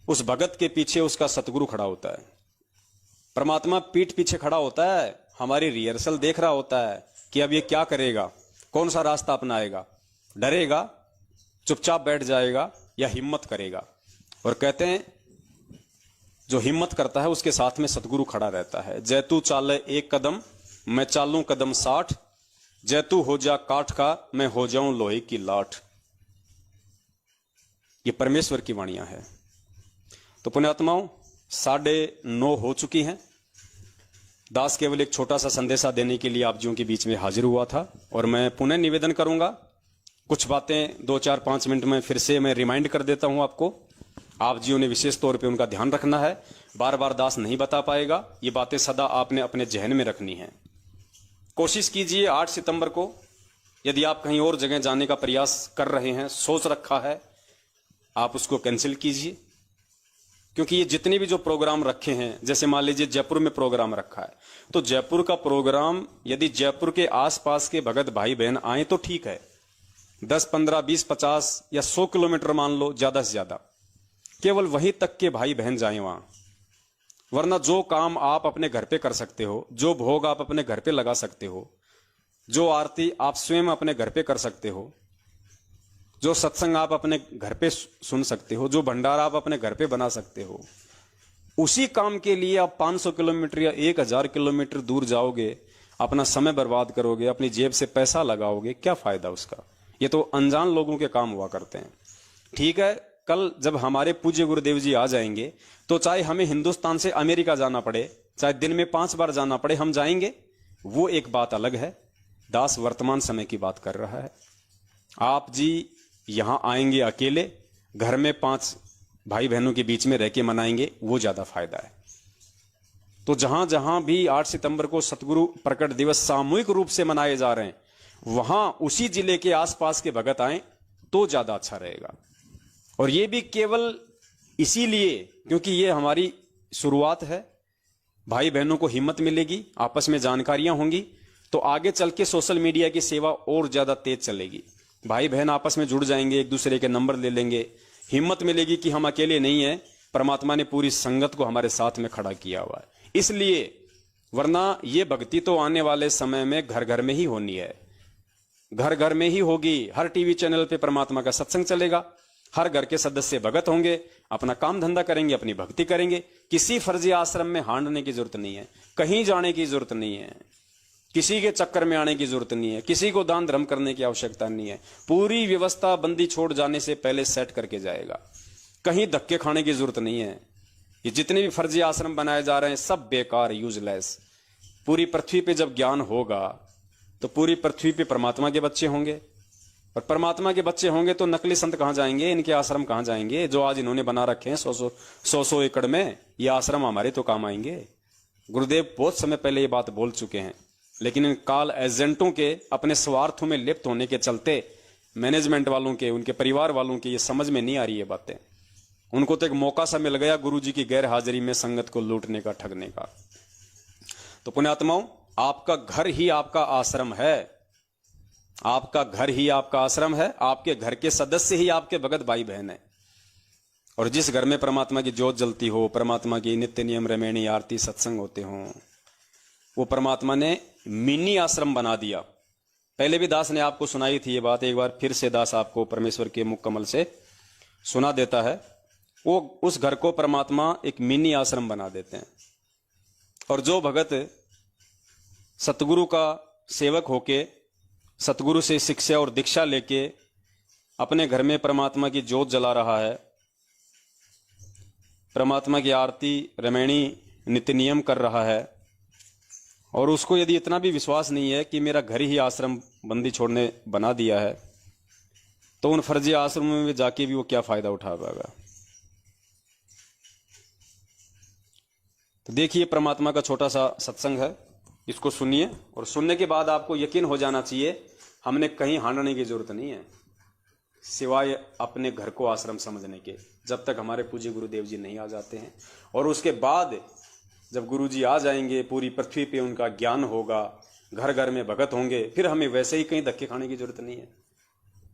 उस भगत के पीछे उसका सतगुरु खड़ा होता है। परमात्मा पीठ पीछे खड़ा होता है, हमारी रिहर्सल देख रहा होता है कि अब ये क्या करेगा, कौन सा रास्ता अपनाएगा, डरेगा, चुपचाप बैठ जाएगा या हिम्मत करेगा। और कहते हैं जो हिम्मत करता है उसके साथ में सतगुरु खड़ा रहता है। जैतू चाले एक कदम मैं चालूं कदम 60, जैतू हो जा काठ का मैं हो जाऊं लोहे की लाठ। ये परमेश्वर की वाणियां है। तो पुण्यात्माओं 9:30 हो चुकी हैं। दास केवल एक छोटा सा संदेशा देने के लिए आप जियों के बीच में हाजिर हुआ था, और मैं पुनः निवेदन करूंगा कुछ बातें 2-4-5 मिनट में फिर से मैं रिमाइंड कर देता हूं आपको। आप जियों ने विशेष तौर पे उनका ध्यान रखना है। बार बार दास नहीं बता पाएगा, ये बातें सदा आपने अपने जहन में रखनी है। कोशिश कीजिए 8 सितंबर को, यदि आप कहीं और जगह जाने का प्रयास कर रहे हैं, सोच रखा है, आप उसको कैंसिल कीजिए। क्योंकि ये जितने भी जो प्रोग्राम रखे हैं, जैसे मान लीजिए जयपुर में प्रोग्राम रखा है, तो जयपुर का प्रोग्राम यदि जयपुर के आसपास के भगत भाई बहन आए तो ठीक है, 10, 15, 20, 50 या 100 किलोमीटर मान लो, ज्यादा से ज्यादा केवल वहीं तक के भाई बहन जाएं वहां। वरना जो काम आप अपने घर पे कर सकते हो, जो भोग आप अपने घर पे लगा सकते हो, जो आरती आप स्वयं अपने घर पे कर सकते हो, जो सत्संग आप अपने घर पे सुन सकते हो, जो भंडारा आप अपने घर पे बना सकते हो, उसी काम के लिए आप 500 किलोमीटर या 1000 किलोमीटर दूर जाओगे, अपना समय बर्बाद करोगे, अपनी जेब से पैसा लगाओगे, क्या फायदा उसका। ये तो अनजान लोगों के काम हुआ करते हैं। ठीक है, कल जब हमारे पूज्य गुरुदेव जी आ जाएंगे तो चाहे हमें हिंदुस्तान से अमेरिका जाना पड़े, चाहे दिन में 5 बार जाना पड़े, हम जाएंगे, वो एक बात अलग है। दास वर्तमान समय की बात कर रहा है। आप जी यहां आएंगे अकेले, घर में 5 भाई बहनों के बीच में रह के मनाएंगे, वो ज्यादा फायदा है। तो जहां जहां भी 8 सितंबर को सतगुरु प्रकट दिवस सामूहिक रूप से मनाए जा रहे हैं, वहां उसी जिले के आसपास के भगत आए तो ज्यादा अच्छा रहेगा। और ये भी केवल इसीलिए क्योंकि ये हमारी शुरुआत है, भाई बहनों को हिम्मत मिलेगी, आपस में जानकारियां होंगी, तो आगे चल के सोशल मीडिया की सेवा और ज्यादा तेज चलेगी। भाई बहन आपस में जुड़ जाएंगे, एक दूसरे के नंबर ले लेंगे, हिम्मत मिलेगी कि हम अकेले नहीं हैं, परमात्मा ने पूरी संगत को हमारे साथ में खड़ा किया हुआ है। इसलिए, वरना ये भक्ति तो आने वाले समय में घर घर में ही होनी है, घर घर में ही होगी। हर टीवी चैनल पे परमात्मा का सत्संग चलेगा, हर घर के सदस्य भगत होंगे, अपना काम धंधा करेंगे, अपनी भक्ति करेंगे। किसी फर्जी आश्रम में हांडने की जरूरत नहीं है, कहीं जाने की जरूरत नहीं है, किसी के चक्कर में आने की जरूरत नहीं है, किसी को दान धर्म करने की आवश्यकता नहीं है। पूरी व्यवस्था बंदी छोड़ जाने से पहले सेट करके जाएगा, कहीं धक्के खाने की जरूरत नहीं है। ये जितने भी फर्जी आश्रम बनाए जा रहे हैं सब बेकार, यूजलेस। पूरी पृथ्वी पे जब ज्ञान होगा तो पूरी पृथ्वी पे परमात्मा के बच्चे होंगे, और परमात्मा के बच्चे होंगे तो नकली संत कहां जाएंगे, इनके आश्रम कहां जाएंगे जो आज इन्होंने बना रखे हैं 100 एकड़ में। ये आश्रम हमारे तो काम आएंगे। गुरुदेव बहुत समय पहले ये बात बोल चुके हैं, लेकिन इन काल एजेंटों के अपने स्वार्थों में लिप्त होने के चलते मैनेजमेंट वालों के, उनके परिवार वालों के ये समझ में नहीं आ रही है बातें। उनको तो एक मौका सा मिल गया गुरु जी की गैर हाजिरी में संगत को लूटने का, ठगने का। तो पुण्यात्माओं, आपका घर ही आपका आश्रम है, आपका घर ही आपका आश्रम है, आपके घर के सदस्य ही आपके भगत भाई बहन है। और जिस घर में परमात्मा की ज्योत जलती हो, परमात्मा की नित्य नियम रमैणी आरती सत्संग होते हों, वो परमात्मा ने मिनी आश्रम बना दिया। पहले भी दास ने आपको सुनाई थी ये बात, एक बार फिर से दास आपको परमेश्वर के मुख कमल से सुना देता है। वो उस घर को परमात्मा एक मिनी आश्रम बना देते हैं। और जो भगत सतगुरु का सेवक होके, सतगुरु से शिक्षा और दीक्षा लेके अपने घर में परमात्मा की ज्योत जला रहा है, परमात्मा की आरती रमैणी नित्य नियम कर रहा है, और उसको यदि इतना भी विश्वास नहीं है कि मेरा घर ही आश्रम बंदी छोड़ने बना दिया है, तो उन फर्जी आश्रमों में जाके भी वो क्या फायदा उठा पाएगा। तो देखिए, परमात्मा का छोटा सा सत्संग है, इसको सुनिए और सुनने के बाद आपको यकीन हो जाना चाहिए हमने कहीं हांडने की जरूरत नहीं है सिवाय अपने घर को आश्रम समझने के, जब तक हमारे पूज्य गुरुदेव जी नहीं आ जाते हैं। और उसके बाद जब गुरु जी आ जाएंगे, पूरी पृथ्वी पे उनका ज्ञान होगा, घर घर में भगत होंगे, फिर हमें वैसे ही कहीं धक्के खाने की जरूरत नहीं है।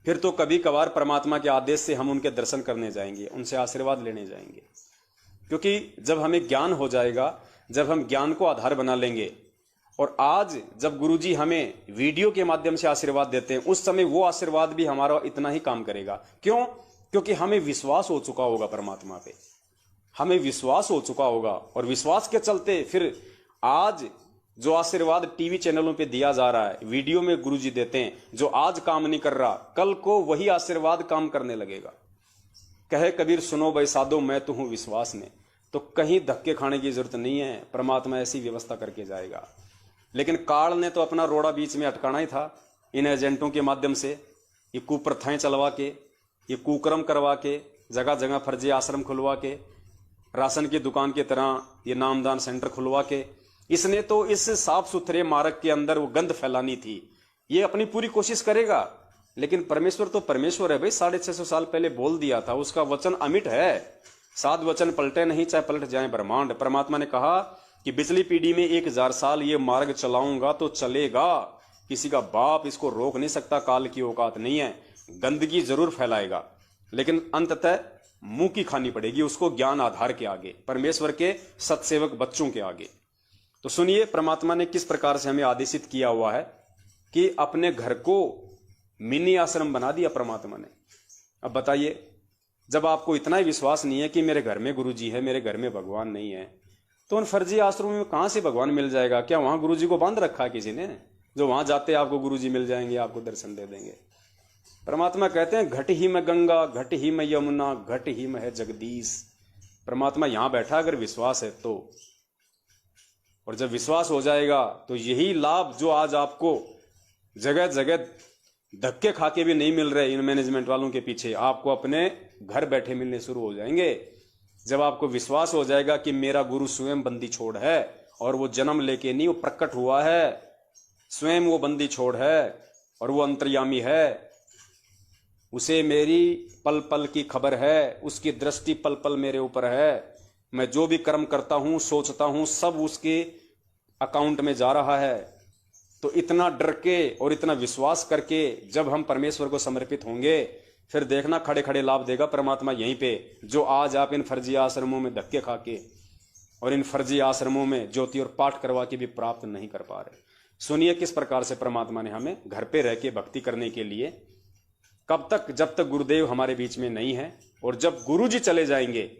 फिर तो कभी कभार परमात्मा के आदेश से हम उनके दर्शन करने जाएंगे, उनसे आशीर्वाद लेने जाएंगे। क्योंकि जब हमें ज्ञान हो जाएगा, जब हम ज्ञान को आधार बना लेंगे, और आज जब गुरुजी हमें वीडियो के माध्यम से आशीर्वाद देते हैं, उस समय वो आशीर्वाद भी हमारा इतना ही काम करेगा। क्यों? क्योंकि हमें विश्वास हो चुका होगा परमात्मा पे, हमें विश्वास हो चुका होगा, और विश्वास के चलते फिर आज जो आशीर्वाद टीवी चैनलों पे दिया जा रहा है, वीडियो में गुरुजी देते हैं, जो आज काम नहीं कर रहा, कल को वही आशीर्वाद काम करने लगेगा। कहे कबीर सुनो भाई साधो मैं तो हूं विश्वास में। तो कहीं धक्के खाने की जरूरत नहीं है, परमात्मा ऐसी व्यवस्था करके जाएगा। लेकिन काल ने तो अपना रोड़ा बीच में अटकाना ही था, इन एजेंटों के माध्यम से, ये कुप्रथाएं चलवा के, ये कुकर्म करवा के, जगह जगह फर्जी आश्रम खुलवा के, राशन की दुकान की तरह ये नामदान सेंटर खुलवा के, इसने तो इस साफ सुथरे मार्ग के अंदर वो गंध फैलानी थी। ये अपनी पूरी कोशिश करेगा, लेकिन परमेश्वर तो परमेश्वर है भाई, 650 साल पहले बोल दिया था, उसका वचन अमिट है। 7 वचन पलटे नहीं, चाहे पलट जाए ब्रह्मांड। परमात्मा ने कहा कि पिछली पीढ़ी में 1000 साल ये मार्ग चलाऊंगा तो चलेगा, किसी का बाप इसको रोक नहीं सकता, काल की औकात नहीं है। गंदगी जरूर फैलाएगा, लेकिन अंततः मुंह की खानी पड़ेगी उसको, ज्ञान आधार के आगे, परमेश्वर के सत्सेवक बच्चों के आगे। तो सुनिए परमात्मा ने किस प्रकार से हमें आदेशित किया हुआ है कि अपने घर को मिनी आश्रम बना दिया परमात्मा ने। अब बताइए, जब आपको इतना ही विश्वास नहीं है कि मेरे घर में गुरुजी है, मेरे घर में भगवान नहीं है, तो उन फर्जी आश्रमों में कहां से भगवान मिल जाएगा? क्या वहां गुरुजी को बांध रखा है किसी ने, जो वहां जाते आपको गुरुजी मिल जाएंगे, आपको दर्शन दे देंगे? परमात्मा कहते हैं घट ही में गंगा, घट ही में यमुना, घट ही में है जगदीश। परमात्मा यहां बैठा अगर विश्वास है तो। और जब विश्वास हो जाएगा तो यही लाभ जो आज आपको जगह जगह धक्के खा के भी नहीं मिल रहे इन मैनेजमेंट वालों के पीछे, आपको अपने घर बैठे मिलने शुरू हो जाएंगे। जब आपको विश्वास हो जाएगा कि मेरा गुरु स्वयं बंदी छोड़ है, और वो जन्म लेके नहीं, वो प्रकट हुआ है, स्वयं वो बंदी छोड़ है और वो अंतर्यामी है, उसे मेरी पल पल की खबर है, उसकी दृष्टि पल पल मेरे ऊपर है, मैं जो भी कर्म करता हूं, सोचता हूं, सब उसके अकाउंट में जा रहा है। तो इतना डर के और इतना विश्वास करके जब हम परमेश्वर को समर्पित होंगे, फिर देखना खड़े खड़े लाभ देगा परमात्मा यहीं पे, जो आज आप इन फर्जी आश्रमों में धक्के खा के और इन फर्जी आश्रमों में ज्योति और पाठ करवा के भी प्राप्त नहीं कर पा रहे। सुनिए किस प्रकार से परमात्मा ने हमें घर पे रह के भक्ति करने के लिए, कब तक, जब तक गुरुदेव हमारे बीच में नहीं है, और जब गुरु जी चले जाएंगे,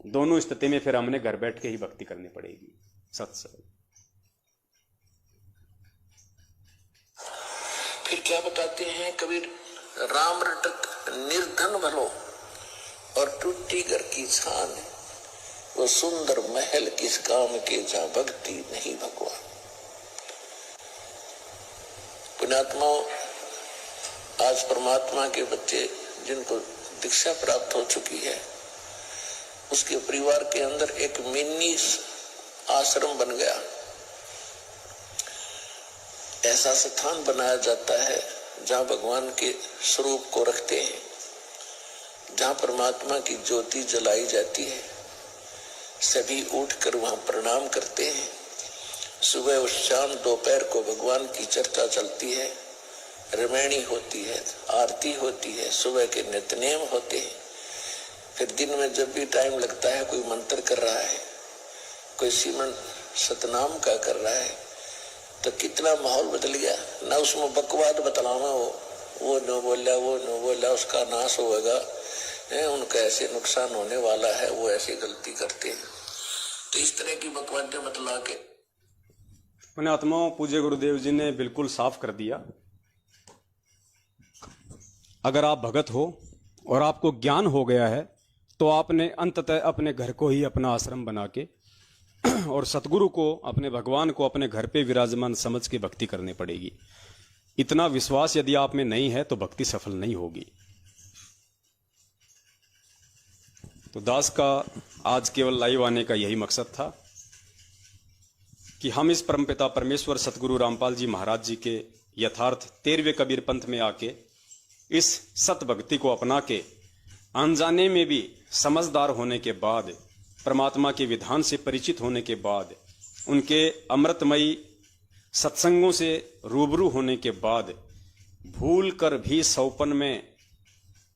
दोनों स्थिति में फिर हमने घर बैठ के ही भक्ति करनी पड़ेगी। सत्संग। फिर क्या बताते हैं कबीर, राम रटत निर्धन भलो और टूटी घर की छान, वो सुंदर महल किस काम के जहां भक्ति नहीं भगवान। पुण्यात्माओं, आज परमात्मा के बच्चे जिनको दीक्षा प्राप्त हो चुकी है, उसके परिवार के अंदर एक मिनी आश्रम बन गया। ऐसा स्थान बनाया जाता है जहां भगवान के स्वरूप को रखते हैं, जहां परमात्मा की ज्योति जलाई जाती है, सभी उठकर वहां प्रणाम करते हैं। सुबह और शाम दोपहर को भगवान की चर्चा चलती है, रमैणी होती है, आरती होती है, सुबह के नित्यनेम होते हैं। फिर दिन में जब भी टाइम लगता है, कोई मंत्र कर रहा है, कोई सिमरन सतनाम का कर रहा है, तो कितना माहौल बदल गया ना। उसमें बकवाद बतलाना वो न बोला, वो न बोला, उसका नाश होगा, उनका ऐसे नुकसान होने वाला है, वो ऐसी गलती करते हैं। तो इस तरह की बकवादें बतला के पुण्यात्माओं, पूज्य गुरुदेव जी ने बिल्कुल साफ कर दिया। अगर आप भगत हो और आपको ज्ञान हो गया है, तो आपने अंततः अपने घर को ही अपना आश्रम बना के और सतगुरु को, अपने भगवान को अपने घर पे विराजमान समझ के भक्ति करनी पड़ेगी। इतना विश्वास यदि आप में नहीं है तो भक्ति सफल नहीं होगी। तो दास का आज केवल लाइव आने का यही मकसद था कि हम इस परमपिता परमेश्वर सतगुरु रामपाल जी महाराज जी के यथार्थ 13वें कबीर पंथ में आके इस सत भक्ति को अपना के अनजाने में भी समझदार होने के बाद, परमात्मा के विधान से परिचित होने के बाद, उनके अमृतमयी सत्संगों से रूबरू होने के बाद भूल कर भी सौपन में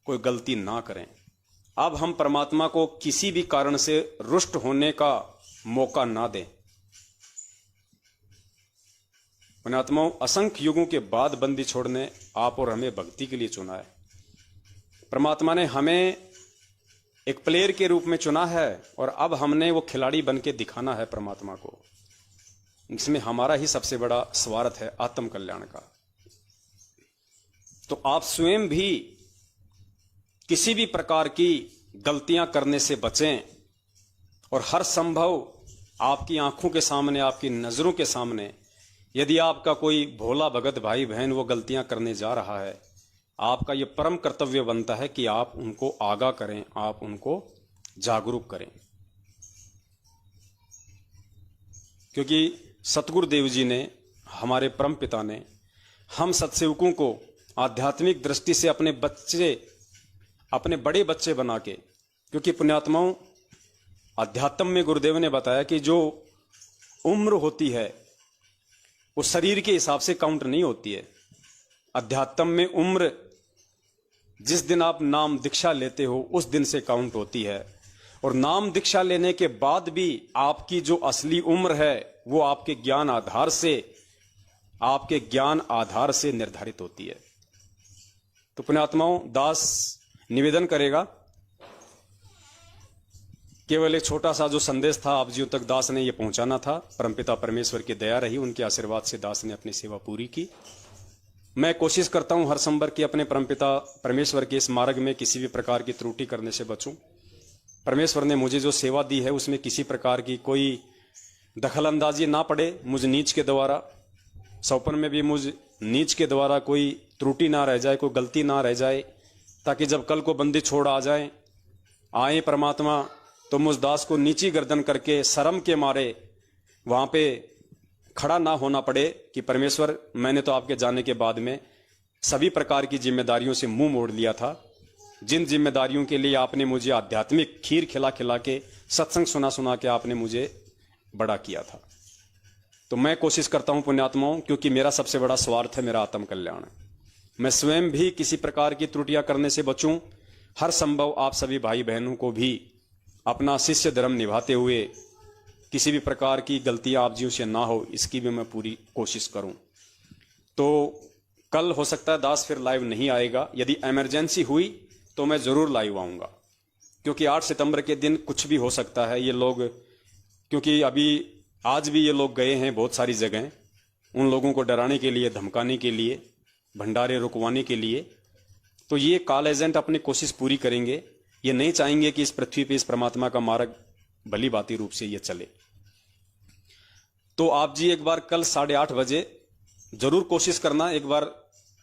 कोई गलती ना करें। अब हम परमात्मा को किसी भी कारण से रुष्ट होने का मौका ना दें। पुण्यात्माओं, असंख्य युगों के बाद बंदी छोड़ने आप और हमें भक्ति के लिए चुना है। परमात्मा ने हमें एक प्लेयर के रूप में चुना है और अब हमने वो खिलाड़ी बन के दिखाना है परमात्मा को। इसमें हमारा ही सबसे बड़ा स्वार्थ है, आत्म कल्याण का। तो आप स्वयं भी किसी भी प्रकार की गलतियां करने से बचें और हर संभव आपकी आंखों के सामने, आपकी नजरों के सामने यदि आपका कोई भोला भगत भाई बहन वो गलतियां करने जा रहा है, आपका ये परम कर्तव्य बनता है कि आप उनको आगाह करें, आप उनको जागरूक करें। क्योंकि सतगुरुदेव जी ने, हमारे परम पिता ने हम सत्सेवकों को आध्यात्मिक दृष्टि से अपने बड़े बच्चे बना के, क्योंकि पुण्यात्माओं अध्यात्म में गुरुदेव ने बताया कि जो उम्र होती है वो शरीर के हिसाब से काउंट नहीं होती है। अध्यात्म में उम्र जिस दिन आप नाम दीक्षा लेते हो उस दिन से काउंट होती है, और नाम दीक्षा लेने के बाद भी आपकी जो असली उम्र है वो आपके ज्ञान आधार से निर्धारित होती है। तो पुण्यात्माओं, दास निवेदन करेगा, केवल एक छोटा सा जो संदेश था आप जियों तक दास ने ये पहुंचाना था। परमपिता परमेश्वर की दया रही, उनके आशीर्वाद से दास ने अपनी सेवा पूरी की। मैं कोशिश करता हूं हर संभव कि अपने परमपिता परमेश्वर के इस मार्ग में किसी भी प्रकार की त्रुटि करने से बचूं। परमेश्वर ने मुझे जो सेवा दी है उसमें किसी प्रकार की कोई दखलंदाजी ना पड़े मुझ नीच के द्वारा। सौपन में भी मुझ नीच के द्वारा कोई त्रुटि ना रह जाए, कोई गलती ना रह जाए, ताकि जब कल को बंदी छोड़ आए परमात्मा, तो मुझ दास को नीची गर्दन करके शर्म के मारे वहां पे खड़ा ना होना पड़े कि परमेश्वर, मैंने तो आपके जाने के बाद में सभी प्रकार की जिम्मेदारियों से मुंह मोड़ लिया था। जिन जिम्मेदारियों के लिए आपने मुझे आध्यात्मिक खीर खिला खिला के, सत्संग सुना सुना के आपने मुझे बड़ा किया था। तो मैं कोशिश करता हूं पुण्यात्माओं, क्योंकि मेरा सबसे बड़ा स्वार्थ है मेरा आत्म कल्याण। मैं स्वयं भी किसी प्रकार की त्रुटियां करने से बचूं। हर संभव आप सभी भाई बहनों को भी अपना शिष्य धर्म निभाते हुए किसी भी प्रकार की गलतियां आप जियों से ना हो, इसकी भी मैं पूरी कोशिश करूं। तो कल हो सकता है दास फिर लाइव नहीं आएगा। यदि इमरजेंसी हुई तो मैं जरूर लाइव आऊंगा, क्योंकि 8 सितंबर के दिन कुछ भी हो सकता है। ये लोग, क्योंकि आज भी ये लोग गए हैं बहुत सारी जगह, उन लोगों को डराने के लिए, धमकाने के लिए, भंडारे रुकवाने के लिए। तो ये काल एजेंट अपनी कोशिश पूरी करेंगे। ये नहीं चाहेंगे कि इस पृथ्वी पे इस परमात्मा का मार्ग भली भांति रूप से ये चले। तो आप जी एक बार कल 8:30 बजे जरूर कोशिश करना, एक बार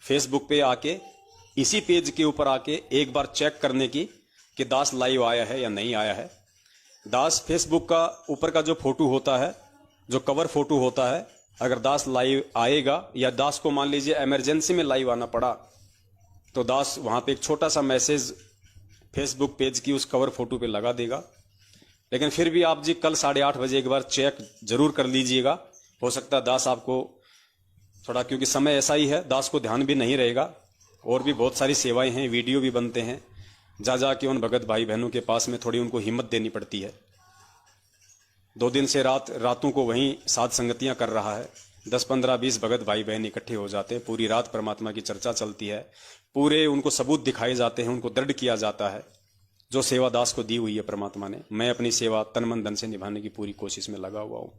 फेसबुक पे आके, इसी पेज के ऊपर आके एक बार चेक करने की कि दास लाइव आया है या नहीं आया है। दास फेसबुक का ऊपर का जो फोटो होता है, जो कवर फोटो होता है, अगर दास लाइव आएगा या दास को मान लीजिए इमरजेंसी में लाइव आना पड़ा, तो दास वहां पे एक छोटा सा मैसेज फेसबुक पेज की उस कवर फोटो पे लगा देगा। लेकिन फिर भी आप जी कल 8:30 बजे एक बार चेक जरूर कर लीजिएगा। हो सकता है दास आपको थोड़ा, क्योंकि समय ऐसा ही है, दास को ध्यान भी नहीं रहेगा। और भी बहुत सारी सेवाएं हैं, वीडियो भी बनते हैं, जा के उन भगत भाई बहनों के पास में थोड़ी उनको हिम्मत देनी पड़ती है। 2 दिन से रातों को वहीं साध संगतियां कर रहा है। 10, 15, 20 भगत भाई बहन इकट्ठे हो जाते हैं, पूरी रात परमात्मा की चर्चा चलती है, पूरे उनको सबूत दिखाए जाते हैं, उनको दृढ़ किया जाता है जो सेवा दास को दी हुई है परमात्मा ने। मैं अपनी सेवा तन मन धन से निभाने की पूरी कोशिश में लगा हुआ हूं।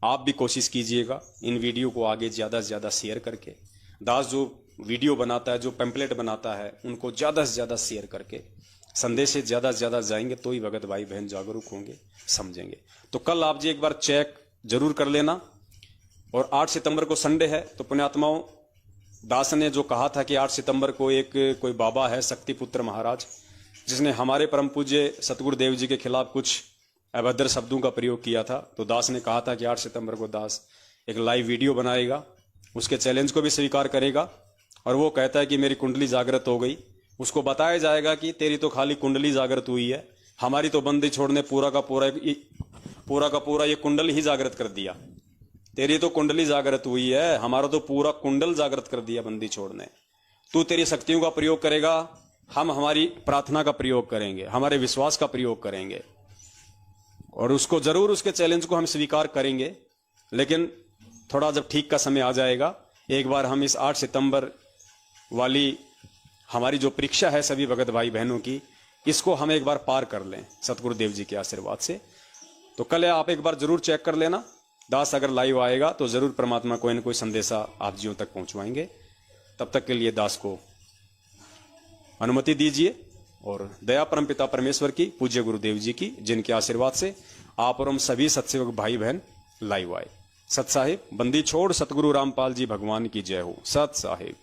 आप भी कोशिश कीजिएगा इन वीडियो को आगे ज्यादा से ज्यादा शेयर करके। दास जो वीडियो बनाता है, जो पैम्पलेट बनाता है, उनको ज्यादा से ज्यादा शेयर करके संदेश ज्यादा से ज्यादा जाएंगे, तो ही भगत भाई बहन जागरूक होंगे, समझेंगे। तो कल आप जी एक बार चेक जरूर कर लेना। और 8 सितंबर को संडे है, तो पुण्यात्माओं, दास ने जो कहा था कि 8 सितंबर को एक कोई बाबा है शक्तिपुत्र महाराज, जिसने हमारे परम पूज्य सतगुरुदेव जी के खिलाफ कुछ अभद्र शब्दों का प्रयोग किया था, तो दास ने कहा था कि 8 सितंबर को दास एक लाइव वीडियो बनाएगा, उसके चैलेंज को भी स्वीकार करेगा। और वो कहता है कि मेरी कुंडली जागृत हो गई। उसको बताया जाएगा कि तेरी तो खाली कुंडली जागृत हुई है, हमारी तो बंदी छोड़ने पूरा का पूरा ये कुंडल ही जागृत कर दिया। तेरी तो कुंडली जागृत हुई है, हमारा तो पूरा कुंडल जागृत कर दिया बंदी छोड़ने। तू तेरी शक्तियों का प्रयोग करेगा, हम हमारी प्रार्थना का प्रयोग करेंगे, हमारे विश्वास का प्रयोग करेंगे, और उसको जरूर उसके चैलेंज को हम स्वीकार करेंगे। लेकिन थोड़ा जब ठीक का समय आ जाएगा, एक बार हम इस 8 सितंबर वाली हमारी जो परीक्षा है सभी भगत भाई बहनों की, इसको हम एक बार पार कर लें सतगुरुदेव जी के आशीर्वाद से। तो कल आप एक बार जरूर चेक कर लेना, दास अगर लाइव आएगा तो जरूर परमात्मा कोई न कोई संदेशा आप जीवों तक पहुंचवाएंगे। तब तक के लिए दास को अनुमति दीजिए, और दया परम पिता परमेश्वर की, पूज्य गुरुदेव जी की, जिनके आशीर्वाद से आप और हम सभी सत्सेवक भाई बहन लाइव आए। सत साहिब बंदी छोड़ सतगुरु रामपाल जी भगवान की जय हो। सत साहिब।